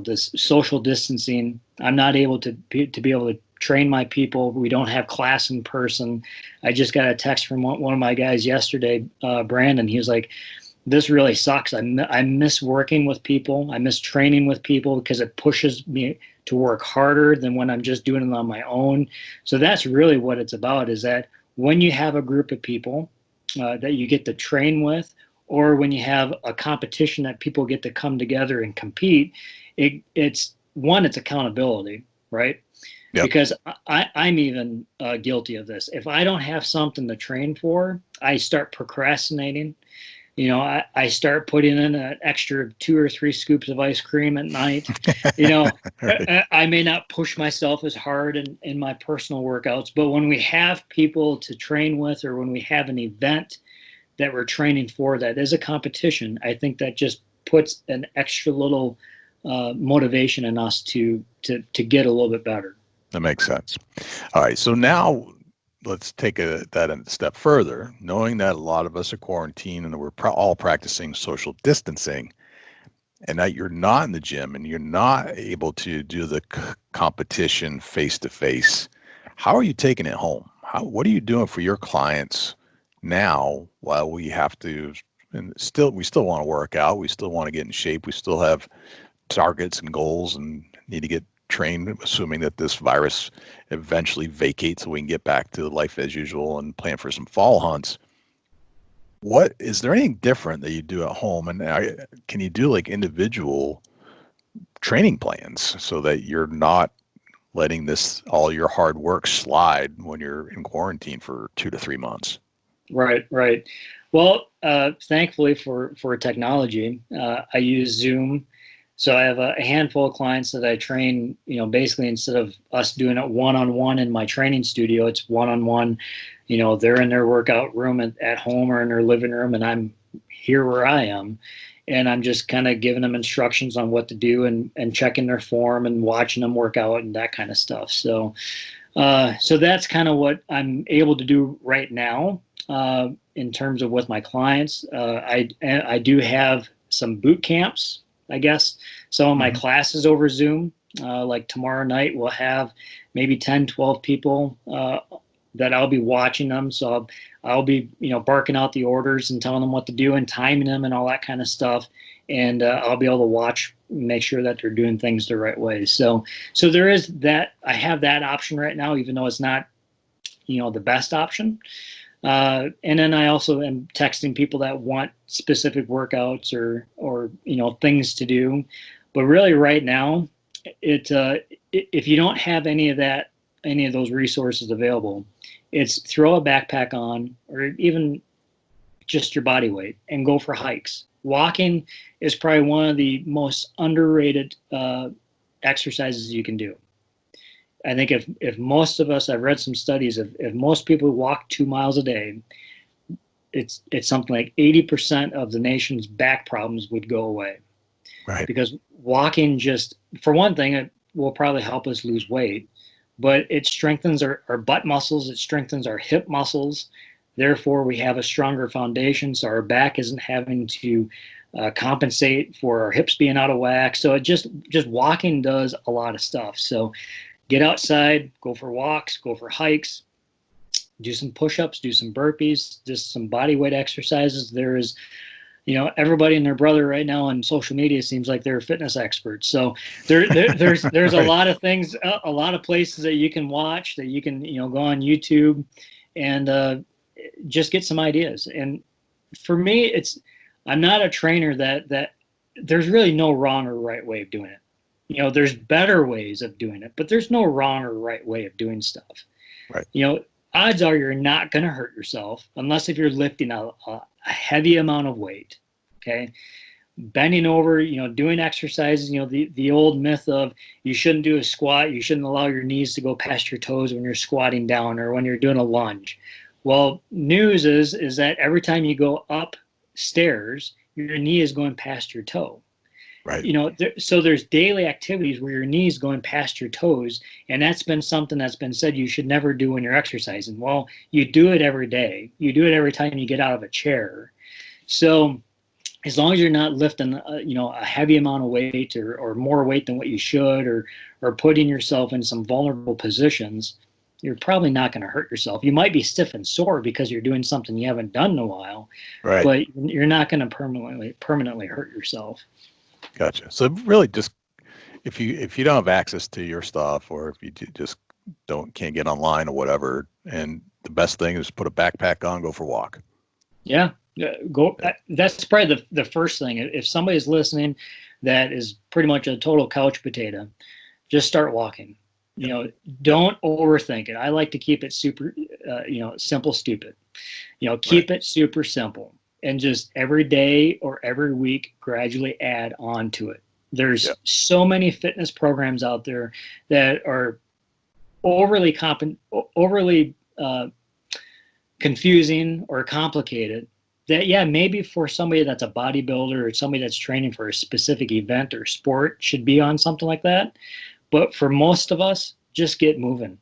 this social distancing, I'm not able to be able to train my people. We don't have class in person. I just got a text from one of my guys yesterday, Brandon. He was like, "This really sucks. I miss working with people. I miss training with people because it pushes me to work harder than when I'm just doing it on my own." So that's really what it's about, is that when you have a group of people that you get to train with, or when you have a competition that people get to come together and compete, it's accountability, right? Yep. Because I'm even guilty of this. If I don't have something to train for, I start procrastinating. I start putting in an extra 2 or 3 scoops of ice cream at night. Right. I may not push myself as hard in my personal workouts, but when we have people to train with, or when we have an event that we're training for that is a competition, I think that just puts an extra little motivation in us to get a little bit better. That makes sense. All right. So now let's take that a step further. Knowing that a lot of us are quarantined and we're all practicing social distancing, and that you're not in the gym and you're not able to do the competition face to face, how are you taking it home? What are you doing for your clients now, while we have to, and we still want to work out, we still want to get in shape, we still have targets and goals and need to get trained, assuming that this virus eventually vacates so we can get back to life as usual and plan for some fall hunts. What is there anything different that you do at home, and can you do like individual training plans so that you're not letting all your hard work slide when you're in quarantine for 2 to 3 months? Right. Well, thankfully for technology, I use Zoom. So I have a handful of clients that I train, basically instead of us doing it one-on-one in my training studio, it's one-on-one. They're in their workout room at home or in their living room, and I'm here where I am. And I'm just kind of giving them instructions on what to do and checking their form and watching them work out and that kind of stuff. So that's kind of what I'm able to do right now. In terms of with my clients, I do have some boot camps, I guess. Some of my classes over Zoom, like tomorrow night, we'll have maybe 10, 12 people that I'll be watching them. So I'll be, barking out the orders and telling them what to do and timing them and all that kind of stuff. And I'll be able to watch, make sure that they're doing things the right way. So there is that. I have that option right now, even though it's not, the best option. And then I also am texting people that want specific workouts or things to do. But really right now, if you don't have any of those resources available, it's throw a backpack on, or even just your body weight, and go for hikes. Walking is probably one of the most underrated exercises you can do. I think if most of us, I've read some studies, if most people walk 2 miles a day, it's something like 80% of the nation's back problems would go away. Right. because walking, just for one thing, it will probably help us lose weight, but it strengthens our butt muscles, it strengthens our hip muscles. Therefore, we have a stronger foundation, so our back isn't having to compensate for our hips being out of whack. So it just walking does a lot of stuff. So get outside, go for walks, go for hikes, do some push-ups, do some burpees, just some body weight exercises. There is, everybody and their brother right now on social media seems like they're fitness experts. So there's Right. a lot of things, a lot of places that you can watch, that you can go on YouTube and just get some ideas. And for me, I'm not a trainer that there's really no wrong or right way of doing it. There's better ways of doing it, but there's no wrong or right way of doing stuff. Right. Odds are you're not going to hurt yourself unless if you're lifting a heavy amount of weight. Okay. Bending over, doing exercises, the old myth of you shouldn't do a squat, you shouldn't allow your knees to go past your toes when you're squatting down or when you're doing a lunge. Well, news is that every time you go upstairs, your knee is going past your toe. Right. So there's daily activities where your knee's going past your toes, and that's been something that's been said you should never do when you're exercising. Well, you do it every day. You do it every time you get out of a chair. So as long as you're not lifting, a heavy amount of weight or more weight than what you should, or putting yourself in some vulnerable positions, you're probably not going to hurt yourself. You might be stiff and sore because you're doing something you haven't done in a while, Right. but you're not going to permanently hurt yourself. Gotcha. So really, just if you don't have access to your stuff, or if you just can't get online or whatever, and the best thing is put a backpack on, go for a walk. Yeah, go. That's probably the first thing. If somebody's listening that is pretty much a total couch potato, just start walking. Don't overthink it. I like to keep it super, simple, stupid. Keep it super simple, and just every day or every week gradually add on to it. There's so many fitness programs out there that are overly confusing or complicated, that maybe for somebody that's a bodybuilder or somebody that's training for a specific event or sport should be on something like that. But for most of us, just get moving.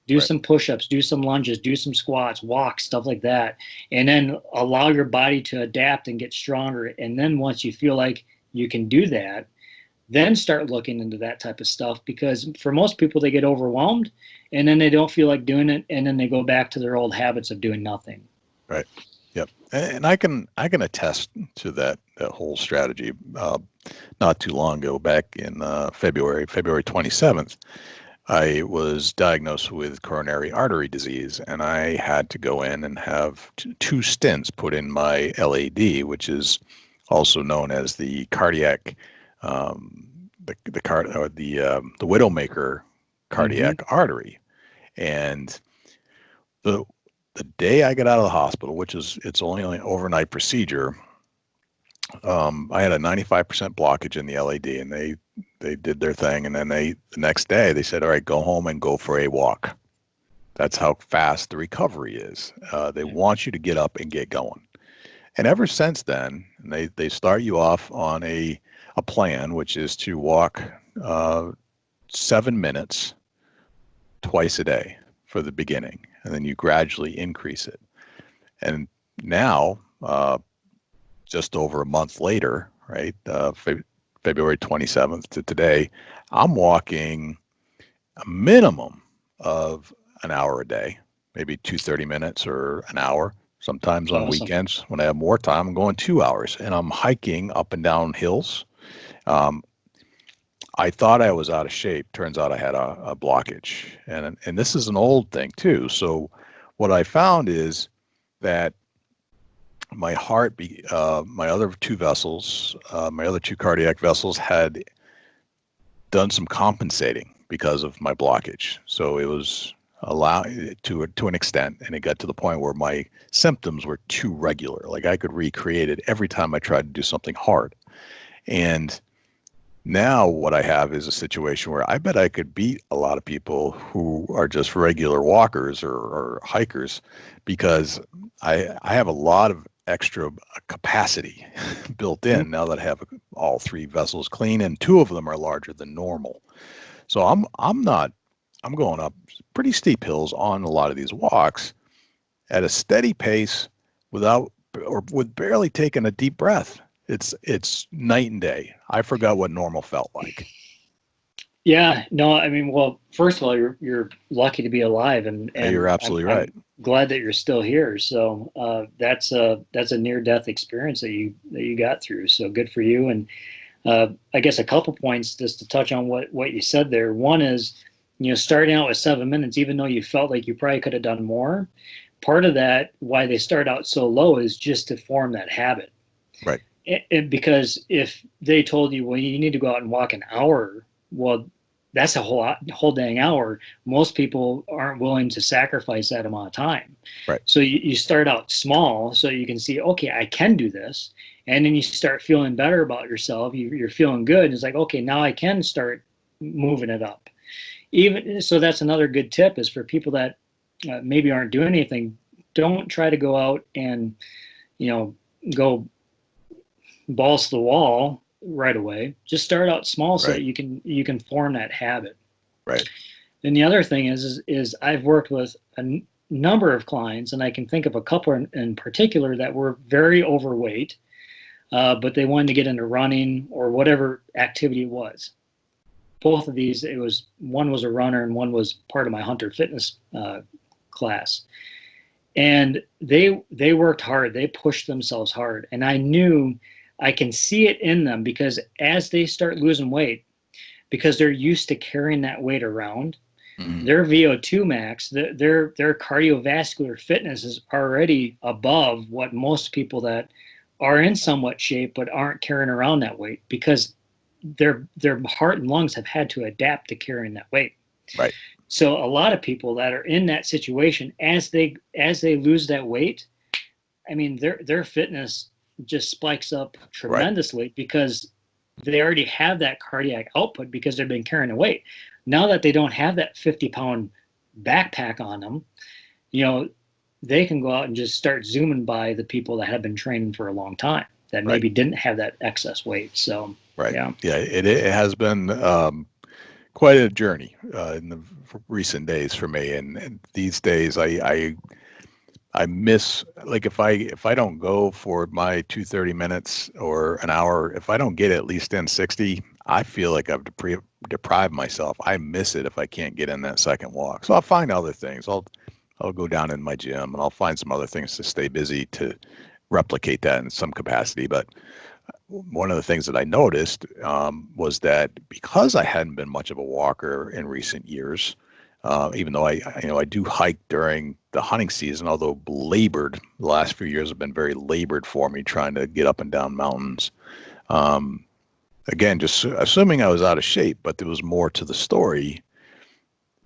Do some push-ups, do some lunges, do some squats, walk, stuff like that, and then allow your body to adapt and get stronger. And then once you feel like you can do that, then start looking into that type of stuff, because for most people, they get overwhelmed and then they don't feel like doing it, and then they go back to their old habits of doing nothing. Right. Yep. And I can attest to that whole strategy. Not too long ago, back in February 27th, I was diagnosed with coronary artery disease, and I had to go in and have two stents put in my LAD, which is also known as the cardiac, the widowmaker cardiac artery. And the day I got out of the hospital, which is it's only an overnight procedure, I had a 95% blockage in the LAD, and they did their thing, and then the next day they said, all right, go home and go for a walk. That's how fast the recovery is. They want you to get up and get going. And ever since then, they start you off on a plan, which is to walk 7 minutes twice a day for the beginning, and then you gradually increase it. And now, just over a month later, right, February 27th to today, I'm walking a minimum of an hour a day, maybe 30 minutes or an hour. Sometimes on weekends, when I have more time, I'm going 2 hours, and I'm hiking up and down hills. I thought I was out of shape. Turns out I had a blockage, and this is an old thing too. So what I found is that my heart, my other two vessels, my other two cardiac vessels had done some compensating because of my blockage. So it was allowed to an extent, and it got to the point where my symptoms were too regular. Like I could recreate it every time I tried to do something hard. And now what I have is a situation where I bet I could beat a lot of people who are just regular walkers or hikers, because I have a lot of extra capacity built in now that I have all 3 vessels clean, and 2 of them are larger than normal. So I'm going up pretty steep hills on a lot of these walks at a steady pace with barely taking a deep breath. It's night and day. I forgot what normal felt like. Yeah, no, I mean, well, first of all, you're lucky to be alive, and You're absolutely right. I'm glad that you're still here. So that's a near-death experience that you got through. So good for you. And I guess a couple points just to touch on what you said there. One is, starting out with 7 minutes, even though you felt like you probably could have done more. Part of that, why they start out so low, is just to form that habit. Right. And because if they told you, well, you need to go out and walk an hour, well, that's a whole dang hour. Most people aren't willing to sacrifice that amount of time. Right. So you start out small so you can see, okay, I can do this. And then you start feeling better about yourself. You're feeling good. It's like, okay, now I can start moving it up. Even so, that's another good tip is for people that maybe aren't doing anything. Don't try to go out and, go balls to the wall right away. Just start out small so that you can form that habit. Right. And the other thing is I've worked with a number of clients, and I can think of a couple in particular that were very overweight, but they wanted to get into running or whatever activity it was. Both of these, one was a runner and one was part of my hunter fitness class. And they worked hard. They pushed themselves hard. And I knew I can see it in them because as they start losing weight, because they're used to carrying that weight around, their VO2 max, their cardiovascular fitness is already above what most people that are in somewhat shape but aren't carrying around that weight because their heart and lungs have had to adapt to carrying that weight. Right. So a lot of people that are in that situation, as they lose that weight, I mean, their fitness just spikes up tremendously because they already have that cardiac output because they've been carrying the weight. Now that they don't have that 50-pound backpack on them, they can go out and just start zooming by the people that have been training for a long time that maybe didn't have that excess weight. So, yeah, it has been quite a journey in the recent days for me. And these days I miss, like, if I don't go for my 2 minutes or an hour, if I don't get at least in 60, I feel like I've deprived myself. I miss it if I can't get in that second walk. So I'll find other things. I'll go down in my gym and I'll find some other things to stay busy to replicate that in some capacity. But one of the things that I noticed was that because I hadn't been much of a walker in recent years, even though I do hike during the hunting season, although labored, the last few years have been very labored for me trying to get up and down mountains. Again, just assuming I was out of shape, but there was more to the story.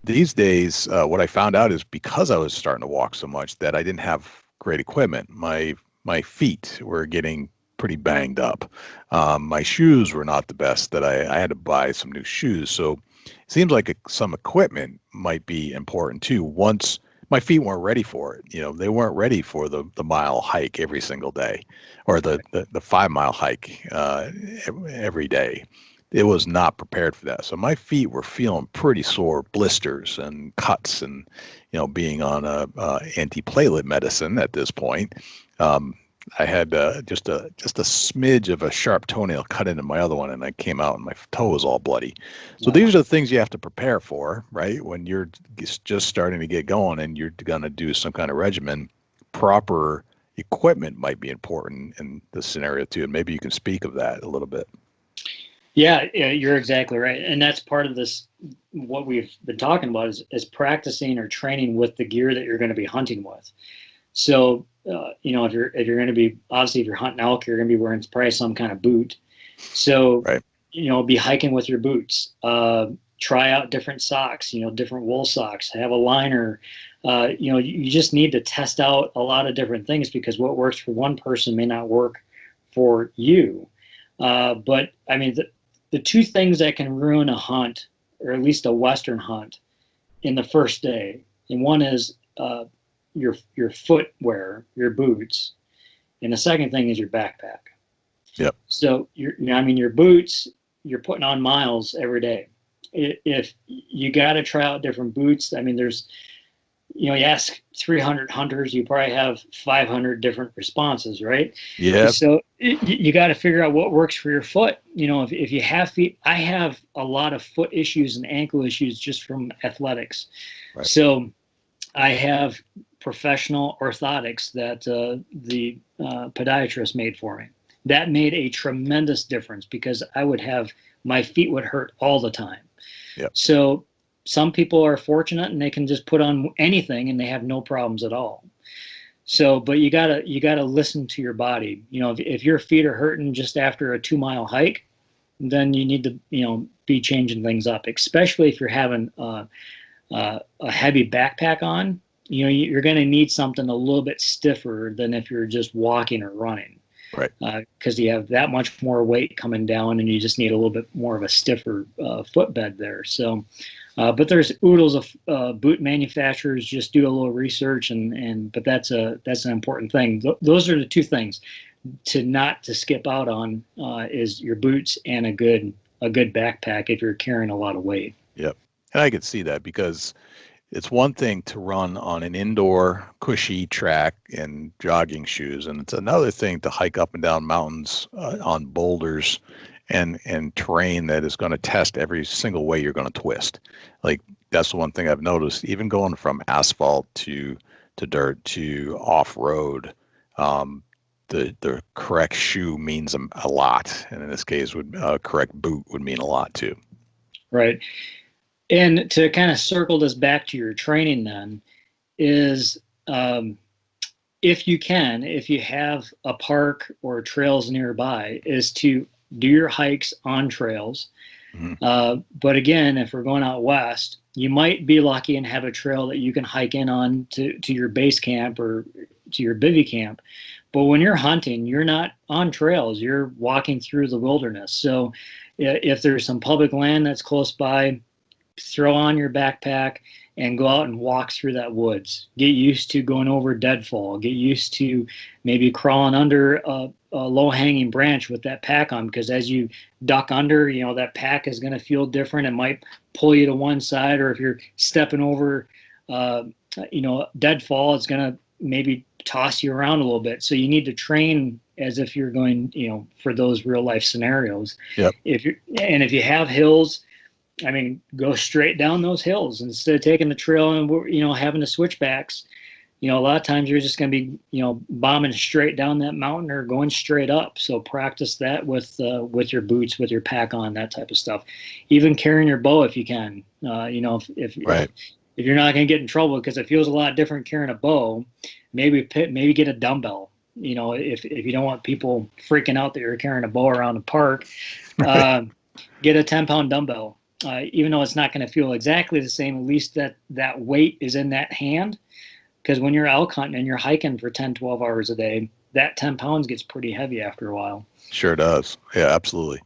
These days, what I found out is because I was starting to walk so much that I didn't have great equipment. My feet were getting pretty banged up. My shoes were not the best. That I had to buy some new shoes. So it seems like some equipment might be important too. Once my feet weren't ready for it, they weren't ready for the mile hike every single day, or the 5 mile hike every day. It was not prepared for that. So my feet were feeling pretty sore, blisters and cuts, and being on a antiplatelet medicine at this point. I had just a smidge of a sharp toenail cut into my other one, and I came out and my toe was all bloody. So these are the things you have to prepare for, right? When you're just starting to get going and you're going to do some kind of regimen, proper equipment might be important in this scenario too. And maybe you can speak of that a little bit. Yeah, you're exactly right. And that's part of this, what we've been talking about is practicing or training with the gear that you're going to be hunting with. So, if you're going to be, obviously if you're hunting elk, you're going to be wearing probably some kind of boot. So, be hiking with your boots, try out different socks, different wool socks, have a liner. You just need to test out a lot of different things because what works for one person may not work for you. But I mean, the two things that can ruin a hunt, or at least a Western hunt, in the first day, and one is your footwear, your boots, And the second thing is your backpack. Yep. So your boots, you're putting on miles every day. If you got to try out different boots, I mean, there's, you ask 300 hunters, you probably have 500 different responses, right? Yeah. So you got to figure out what works for your foot. If you have feet, I have a lot of foot issues and ankle issues just from athletics. Right. So I have professional orthotics that the podiatrist made for me. That made a tremendous difference because my feet would hurt all the time. Yep. So some people are fortunate and they can just put on anything and they have no problems at all. So, but you gotta listen to your body. If your feet are hurting just after a 2-mile hike, then you need to, be changing things up, especially if you're having a heavy backpack on. You're going to need something a little bit stiffer than if you're just walking or running. Right. Because you have that much more weight coming down and you just need a little bit more of a stiffer footbed there. So, but there's oodles of boot manufacturers. Just do a little research but that's an important thing. Those are the two things to skip out on is your boots and a good backpack if you're carrying a lot of weight. Yep. And I could see that because it's one thing to run on an indoor cushy track in jogging shoes, and it's another thing to hike up and down mountains on boulders and terrain that is going to test every single way you're going to twist. Like that's the one thing I've noticed, even going from asphalt to dirt to off-road, the correct shoe means a lot. And in this case, correct boot would mean a lot too. Right. And to kind of circle this back to your training then is if you have a park or trails nearby, is to do your hikes on trails. Mm-hmm. But again, if we're going out west, you might be lucky and have a trail that you can hike in on to your base camp or to your bivy camp. But when you're hunting, you're not on trails. You're walking through the wilderness. So if there's some public land that's close by, throw on your backpack and go out and walk through that woods. Get used to going over deadfall. Get used to maybe crawling under a low-hanging branch with that pack on, because as you duck under, that pack is going to feel different. It might pull you to one side, or if you're stepping over, deadfall, it's going to maybe toss you around a little bit. So you need to train as if you're going, for those real-life scenarios. Yep. If you have hills, go straight down those hills instead of taking the trail and, having the switchbacks. A lot of times you're just going to be, bombing straight down that mountain or going straight up. So practice that with your boots, with your pack on, that type of stuff. Even carrying your bow if you can. If you're not going to get in trouble, because it feels a lot different carrying a bow, maybe get a dumbbell. If you don't want people freaking out that you're carrying a bow around the park, get a 10-pound dumbbell. Even though it's not going to feel exactly the same, at least that weight is in that hand. Because when you're elk hunting and you're hiking for 10, 12 hours a day, that 10 pounds gets pretty heavy after a while. Sure does. Yeah, absolutely.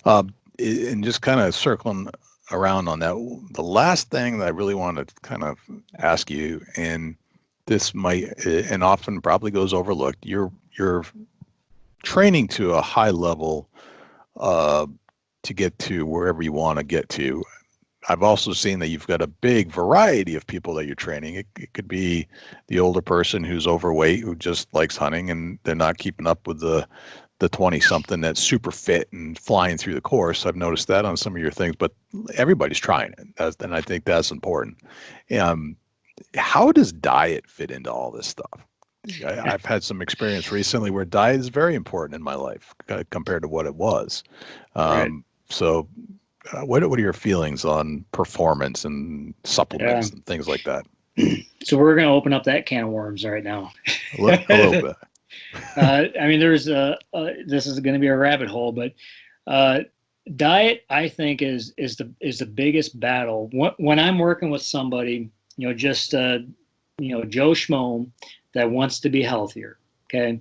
And just kind of circling around on that, the last thing that I really want to kind of ask you, and this might, and often probably goes overlooked, you're training to a high level to get to wherever you want to get to. I've also seen that you've got a big variety of people that you're training. It could be the older person who's overweight, who just likes hunting, and they're not keeping up with the 20-something that's super fit and flying through the course. I've noticed that on some of your things, but everybody's trying it. And I think that's important. How does diet fit into all this stuff? I've had some experience recently where diet is very important in my life compared to what it was. Right. So what are your feelings on performance and supplements and things like that? So we're going to open up that can of worms right now. A little bit. There's this is going to be a rabbit hole, but diet, I think, is the biggest battle. When I'm working with somebody, Joe Schmo that wants to be healthier, okay?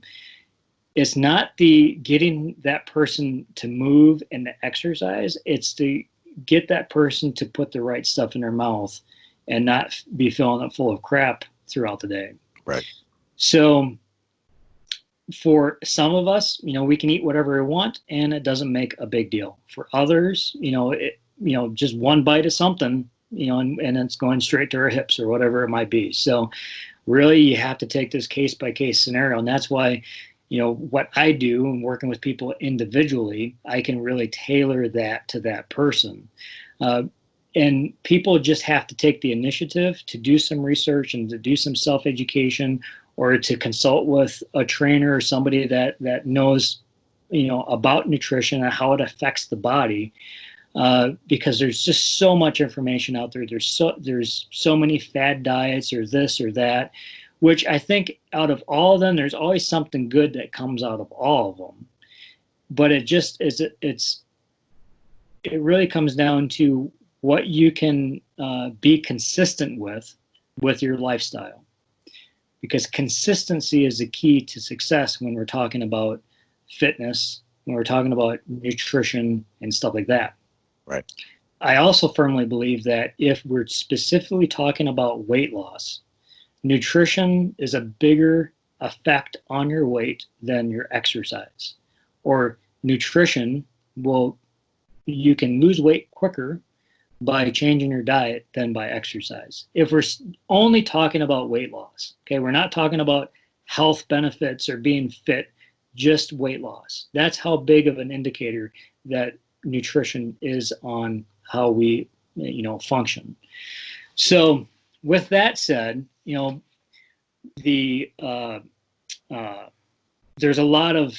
It's not the getting that person to move and to exercise. It's to get that person to put the right stuff in their mouth and not be filling it full of crap throughout the day. Right. So for some of us, we can eat whatever we want and it doesn't make a big deal. For others, just one bite of something, and it's going straight to our hips or whatever it might be. So really you have to take this case by case scenario. And that's why, what I do and working with people individually, I can really tailor that to that person. And people just have to take the initiative to do some research and to do some self-education, or to consult with a trainer or somebody that knows, about nutrition and how it affects the body. Because there's just so much information out there. There's so many fad diets or this or that, which I think out of all of them, there's always something good that comes out of all of them. But it just is, it really comes down to what you can be consistent with your lifestyle. Because consistency is the key to success when we're talking about fitness, when we're talking about nutrition and stuff like that. Right. I also firmly believe that if we're specifically talking about weight loss, nutrition is a bigger effect on your weight than your exercise. Or nutrition you can lose weight quicker by changing your diet than by exercise. If we're only talking about weight loss, okay, we're not talking about health benefits or being fit, just weight loss. That's how big of an indicator that nutrition is on how we, function. So with that said, there's a lot of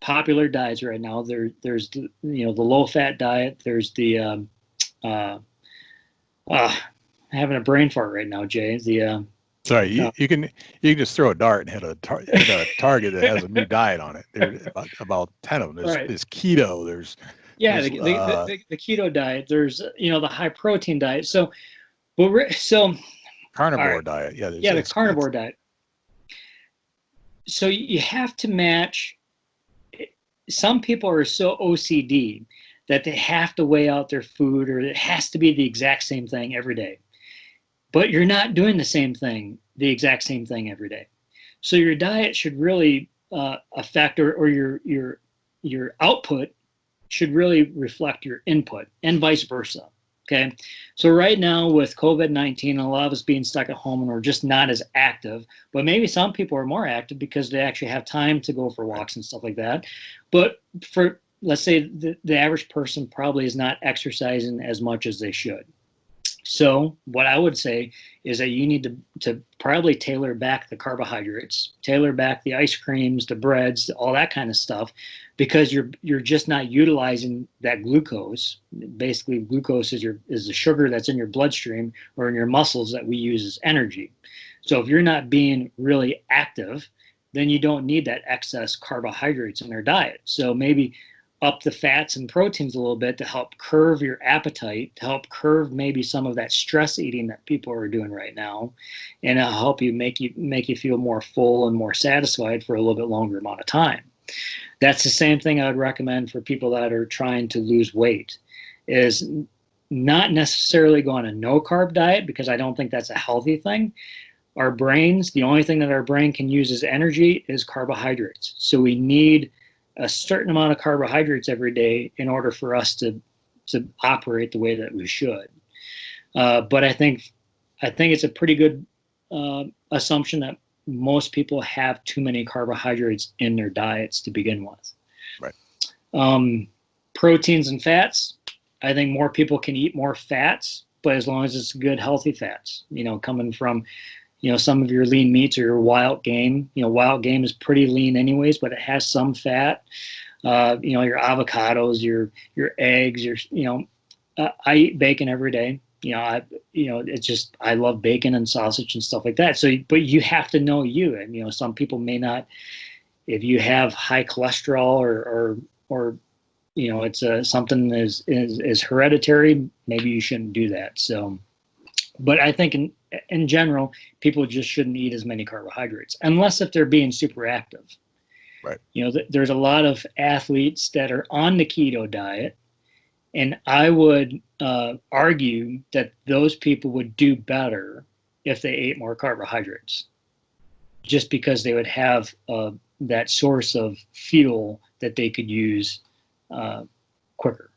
popular diets right now. There's the low fat diet. There's the having a brain fart right now, Jay. Sorry, you can just throw a dart and hit a target that has a new diet on it. There's about 10 of them. There's keto. There's the keto diet. There's the high protein diet. So carnivore diet. Yeah, the carnivore diet. So you have to match. Some people are so OCD that they have to weigh out their food, or it has to be the exact same thing every day. But you're not doing the exact same thing every day. So your diet should really affect, or your output should really reflect your input, and vice versa. Okay. So right now with COVID-19, a lot of us being stuck at home and we're just not as active, but maybe some people are more active because they actually have time to go for walks and stuff like that. But for, let's say the average person probably is not exercising as much as they should. So what I would say is that you need to probably tailor back the carbohydrates, tailor back the ice creams, the breads, all that kind of stuff, because you're just not utilizing that glucose. Basically, glucose is the sugar that's in your bloodstream or in your muscles that we use as energy. So if you're not being really active, then you don't need that excess carbohydrates in our diet. So maybe up the fats and proteins a little bit to help curve your appetite, to help curve maybe some of that stress eating that people are doing right now, and it'll help you make you feel more full and more satisfied for a little bit longer amount of time. That's the same thing I would recommend for people that are trying to lose weight, is not necessarily go on a no carb diet, because I don't think that's a healthy thing. Our brains, the only thing that our brain can use as energy is carbohydrates. So we need a certain amount of carbohydrates every day in order for us to operate the way that we should. But I think it's a pretty good assumption that most people have too many carbohydrates in their diets to begin with. Right. Proteins and fats, I think more people can eat more fats, but as long as it's good, healthy fats, coming from some of your lean meats or your wild game. Wild game is pretty lean anyways, but it has some fat. Your avocados, your eggs, I eat bacon every day. It's just, I love bacon and sausage and stuff like that. So, but you have to know you, and some people may not, if you have high cholesterol or it's something is hereditary, maybe you shouldn't do that. So, but I think in general, people just shouldn't eat as many carbohydrates, unless if they're being super active. Right. There's a lot of athletes that are on the keto diet, and I would argue that those people would do better if they ate more carbohydrates, just because they would have that source of fuel that they could use quicker.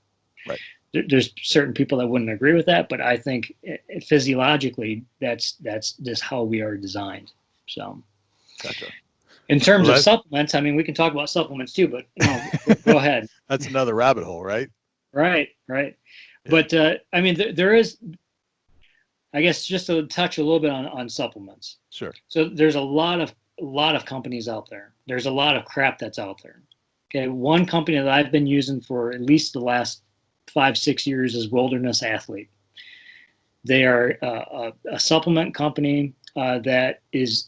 Right. There's certain people that wouldn't agree with that, but I think physiologically that's just how we are designed. So, gotcha. In terms of supplements, I mean, we can talk about supplements too, but no, go ahead. That's another rabbit hole, right? Right. Yeah. But I mean, there is, I guess, just to touch a little bit on supplements. Sure. So there's a lot of companies out there. There's a lot of crap that's out there. Okay, one company that I've been using for at least the last 5-6 years is Wilderness Athlete. They are a supplement company that is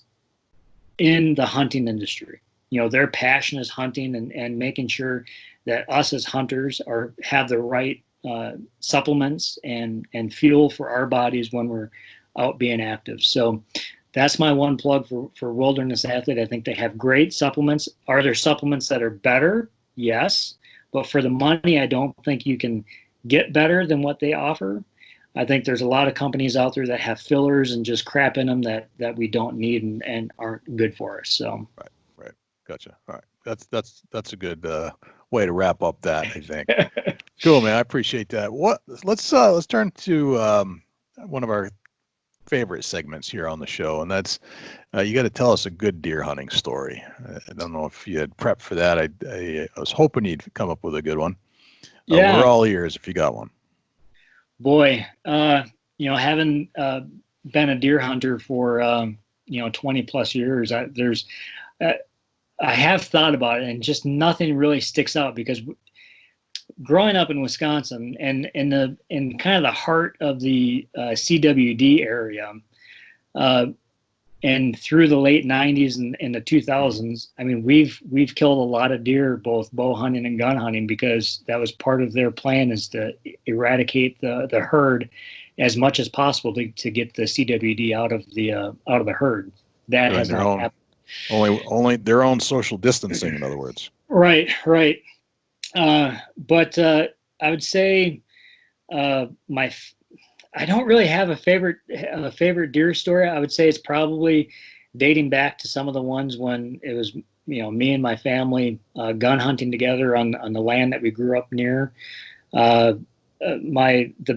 in the hunting industry. Their passion is hunting and making sure that us as hunters have the right supplements and fuel for our bodies when we're out being active. So that's my one plug for Wilderness Athlete. I think they have great supplements. Are there supplements that are better? Yes. But for the money, I don't think you can get better than what they offer. I think there's a lot of companies out there that have fillers and just crap in them that we don't need and aren't good for us. So right, gotcha. All right, that's a good way to wrap up that, I think. Cool, man. I appreciate that. Let's turn to one of our favorite segments here on the show, and that's you got to tell us a good deer hunting story. I don't know if you had prepped for that. I was hoping you'd come up with a good one. Yeah, we're all ears if you got one. Boy, having been a deer hunter for 20 plus years, I have thought about it, and just nothing really sticks out because growing up in Wisconsin and in kind of the heart of the CWD area, and through the late 90s and the 2000s, I mean, we've killed a lot of deer, both bow hunting and gun hunting, because that was part of their plan, is to eradicate the herd as much as possible to get the CWD out of the herd. That has not happened. Only their own social distancing, in other words. Right. But I would say I don't really have a favorite deer story. I would say it's probably dating back to some of the ones when it was me and my family gun hunting together on the land that we grew up near. The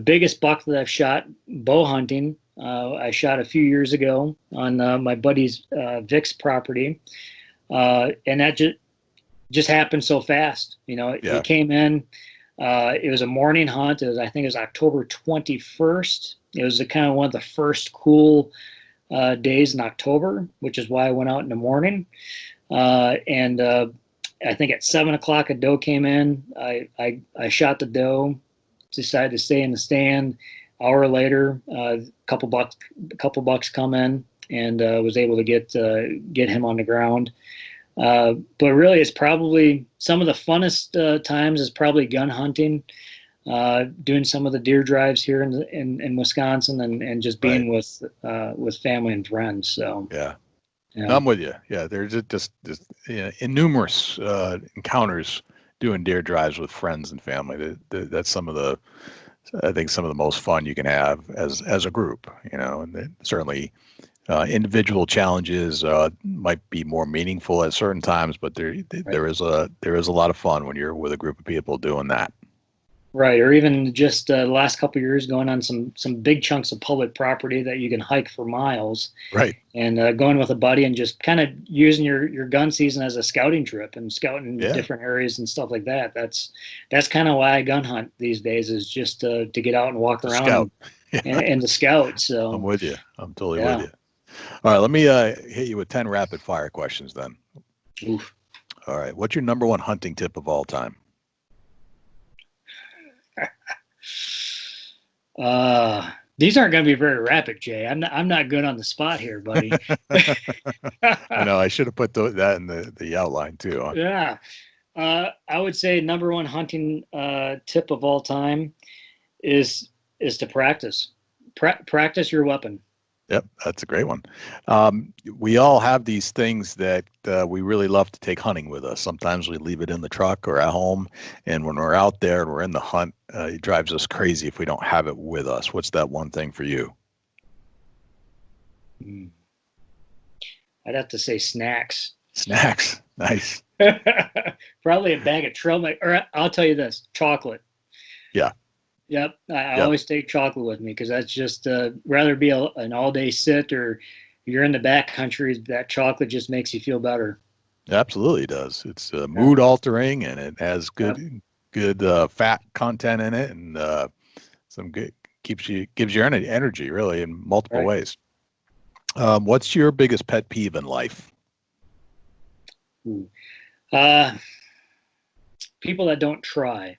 biggest buck that I've shot bow hunting, I shot a few years ago on my buddy's Vic's property, and that just happened so fast. It came in. It was a morning hunt. I think it was October 21st. It was kind of one of the first cool days in October, which is why I went out in the morning. And I think at 7 o'clock a doe came in. I shot the doe, decided to stay in the stand. Hour later, a couple bucks come in, and was able to get him on the ground. But really, it's probably some of the funnest times is probably gun hunting, doing some of the deer drives here in Wisconsin, and just being with family and friends. So yeah. I'm with you. Yeah, there's just numerous encounters doing deer drives with friends and family. That's some of the most fun you can have as a group. And certainly. Individual challenges might be more meaningful at certain times, but there is a lot of fun when you're with a group of people doing that. Right, or even just the last couple of years going on some big chunks of public property that you can hike for miles. Right. And going with a buddy and just kind of using your gun season as a scouting trip and scouting different areas and stuff like that. That's kind of why I gun hunt these days, is just to get out and walk around and to scout. So I'm with you. I'm totally with you. All right, let me hit you with 10 rapid fire questions then. Oof. All right, what's your number one hunting tip of all time? These aren't going to be very rapid, Jay. I'm not good on the spot here, buddy. I know I should have put that in the outline too. Huh? Yeah, I would say number one hunting tip of all time is to practice. Practice your weapon. Yep, that's a great one. We all have these things that we really love to take hunting with us. Sometimes we leave it in the truck or at home, and when we're out there and we're in the hunt, it drives us crazy if we don't have it with us. What's that one thing for you? I'd have to say snacks. Snacks. Nice. Probably a bag of trail mix, or I'll tell you this, chocolate. Yeah. Yep. I Yep. always take chocolate with me because that's just rather be an all day sit, or you're in the back country, that chocolate just makes you feel better. It absolutely does. It's mood Yep. altering, and it has Yep. good fat content in it, and some good gives you energy really in multiple Right. ways. What's your biggest pet peeve in life? Ooh. People that don't try.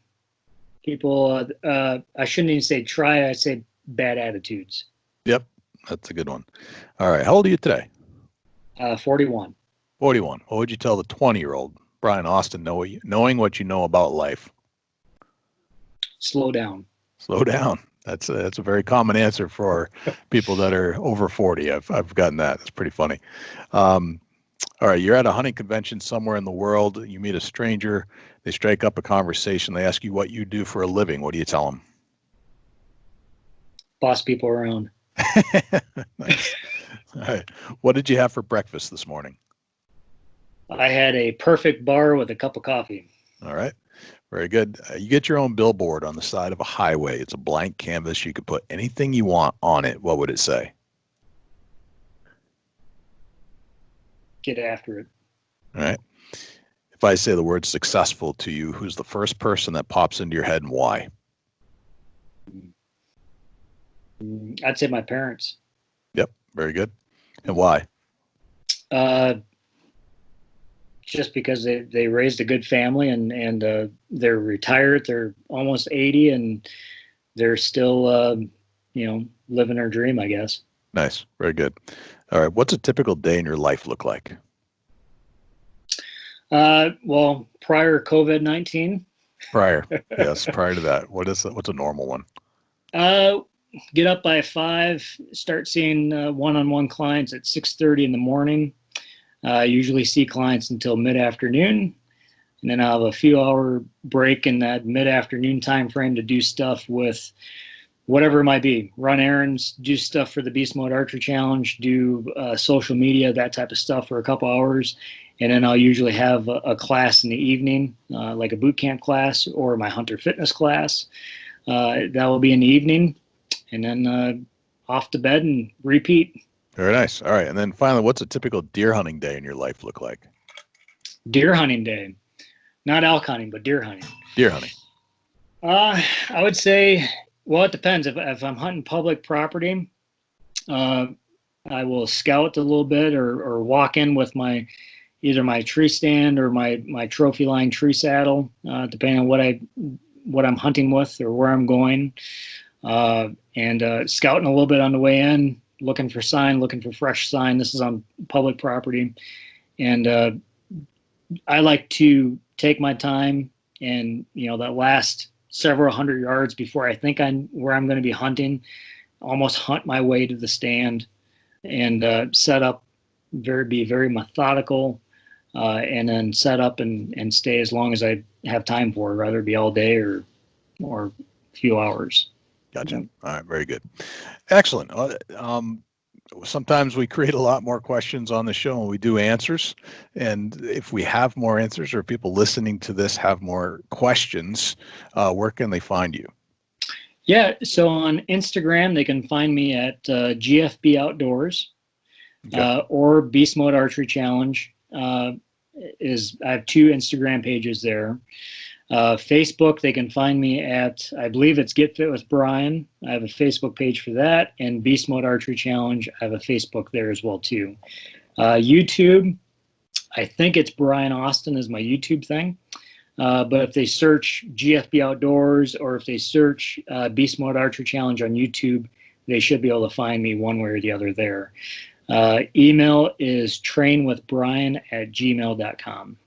People, I shouldn't even say try, I'd say bad attitudes. Yep, that's a good one. All right, how old are you today? 41. 41. What would you tell the 20-year-old Brian Austin, knowing what you know about life? Slow down. Slow down. That's a very common answer for people that are over 40. I've gotten that. It's pretty funny. All right, you're at a hunting convention somewhere in the world. You meet a stranger. They strike up a conversation. They ask you what you do for a living. What do you tell them? Boss people around. Nice. All right. What did you have for breakfast this morning? I had a perfect bar with a cup of coffee. All right. Very good. You get your own billboard on the side of a highway. It's a blank canvas. You could put anything you want on it. What would it say? Get after it. All right. If I say the word successful to you, who's the first person that pops into your head and why? I'd say my parents. Yep. Very good. And why? Just because they raised a good family, and they're retired. They're almost 80, and they're still, living their dream, I guess. Nice. Very good. All right. What's a typical day in your life look like? Well, prior COVID-19. Prior. Yes. Prior to that. What's a normal one? Get up by 5, start seeing one-on-one clients at 6:30 in the morning. Usually see clients until mid-afternoon, and then I'll have a few hour break in that mid-afternoon time frame to do stuff with whatever it might be. Run errands, do stuff for the Beastmode Archery Challenge, do social media, that type of stuff for a couple hours. And then I'll usually have a class in the evening, like a boot camp class or my hunter fitness class. That will be in the evening. And then off to bed and repeat. Very nice. All right. And then finally, what's a typical deer hunting day in your life look like? Deer hunting day. Not elk hunting, but deer hunting. Deer hunting. I would say, well, it depends. If I'm hunting public property, I will scout a little bit or walk in with either my tree stand or my trophy line tree saddle, depending on what I'm hunting with or where I'm going. And scouting a little bit on the way in, looking for sign, looking for fresh sign. This is on public property. And I like to take my time and, that last several hundred yards before I think where I'm going to be hunting, almost hunt my way to the stand and set up, be very methodical, and then set up and stay as long as I have time for, rather it be all day or a few hours. Gotcha. All right. Very good. Excellent. Sometimes we create a lot more questions on the show and we do answers. And if we have more answers or people listening to this have more questions, where can they find you? Yeah. So on Instagram, they can find me at GFB Outdoors, or Beastmode Archery Challenge. I have 2 Instagram pages there. Facebook, they can find me at, I believe it's Get Fit with Brian. I have a Facebook page for that, and Beast Mode Archery Challenge. I have a Facebook there as well too. YouTube, I think it's Brian Austin is my YouTube thing. But if they search GFB Outdoors or if they search Beast Mode Archery Challenge on YouTube, they should be able to find me one way or the other there. Email is trainwithbrian@gmail.com.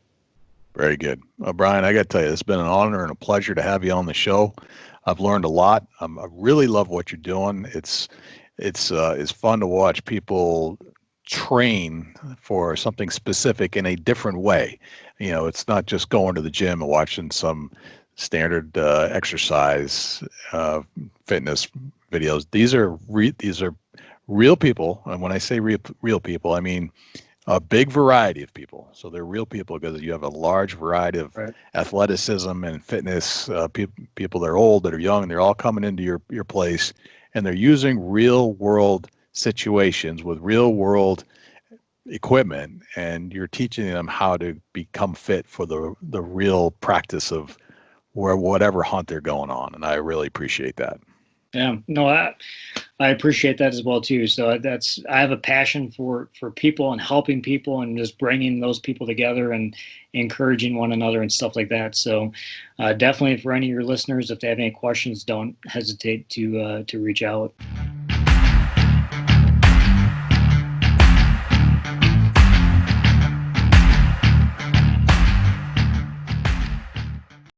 Very good. Brian, I got to tell you, it's been an honor and a pleasure to have you on the show. I've learned a lot. I really love what you're doing. It's fun to watch people train for something specific in a different way. It's not just going to the gym and watching some standard exercise fitness videos. These are real people, and when I say real people, I mean a big variety of people. So they're real people because you have a large variety of Right. athleticism and fitness, people that are old, that are young, they're all coming into your place, and they're using real world situations with real world equipment, and you're teaching them how to become fit for the real practice of whatever hunt they're going on. And I really appreciate that. Yeah, no, I appreciate that as well too. So I have a passion for people and helping people and just bringing those people together and encouraging one another and stuff like that. So definitely for any of your listeners, if they have any questions, don't hesitate to reach out.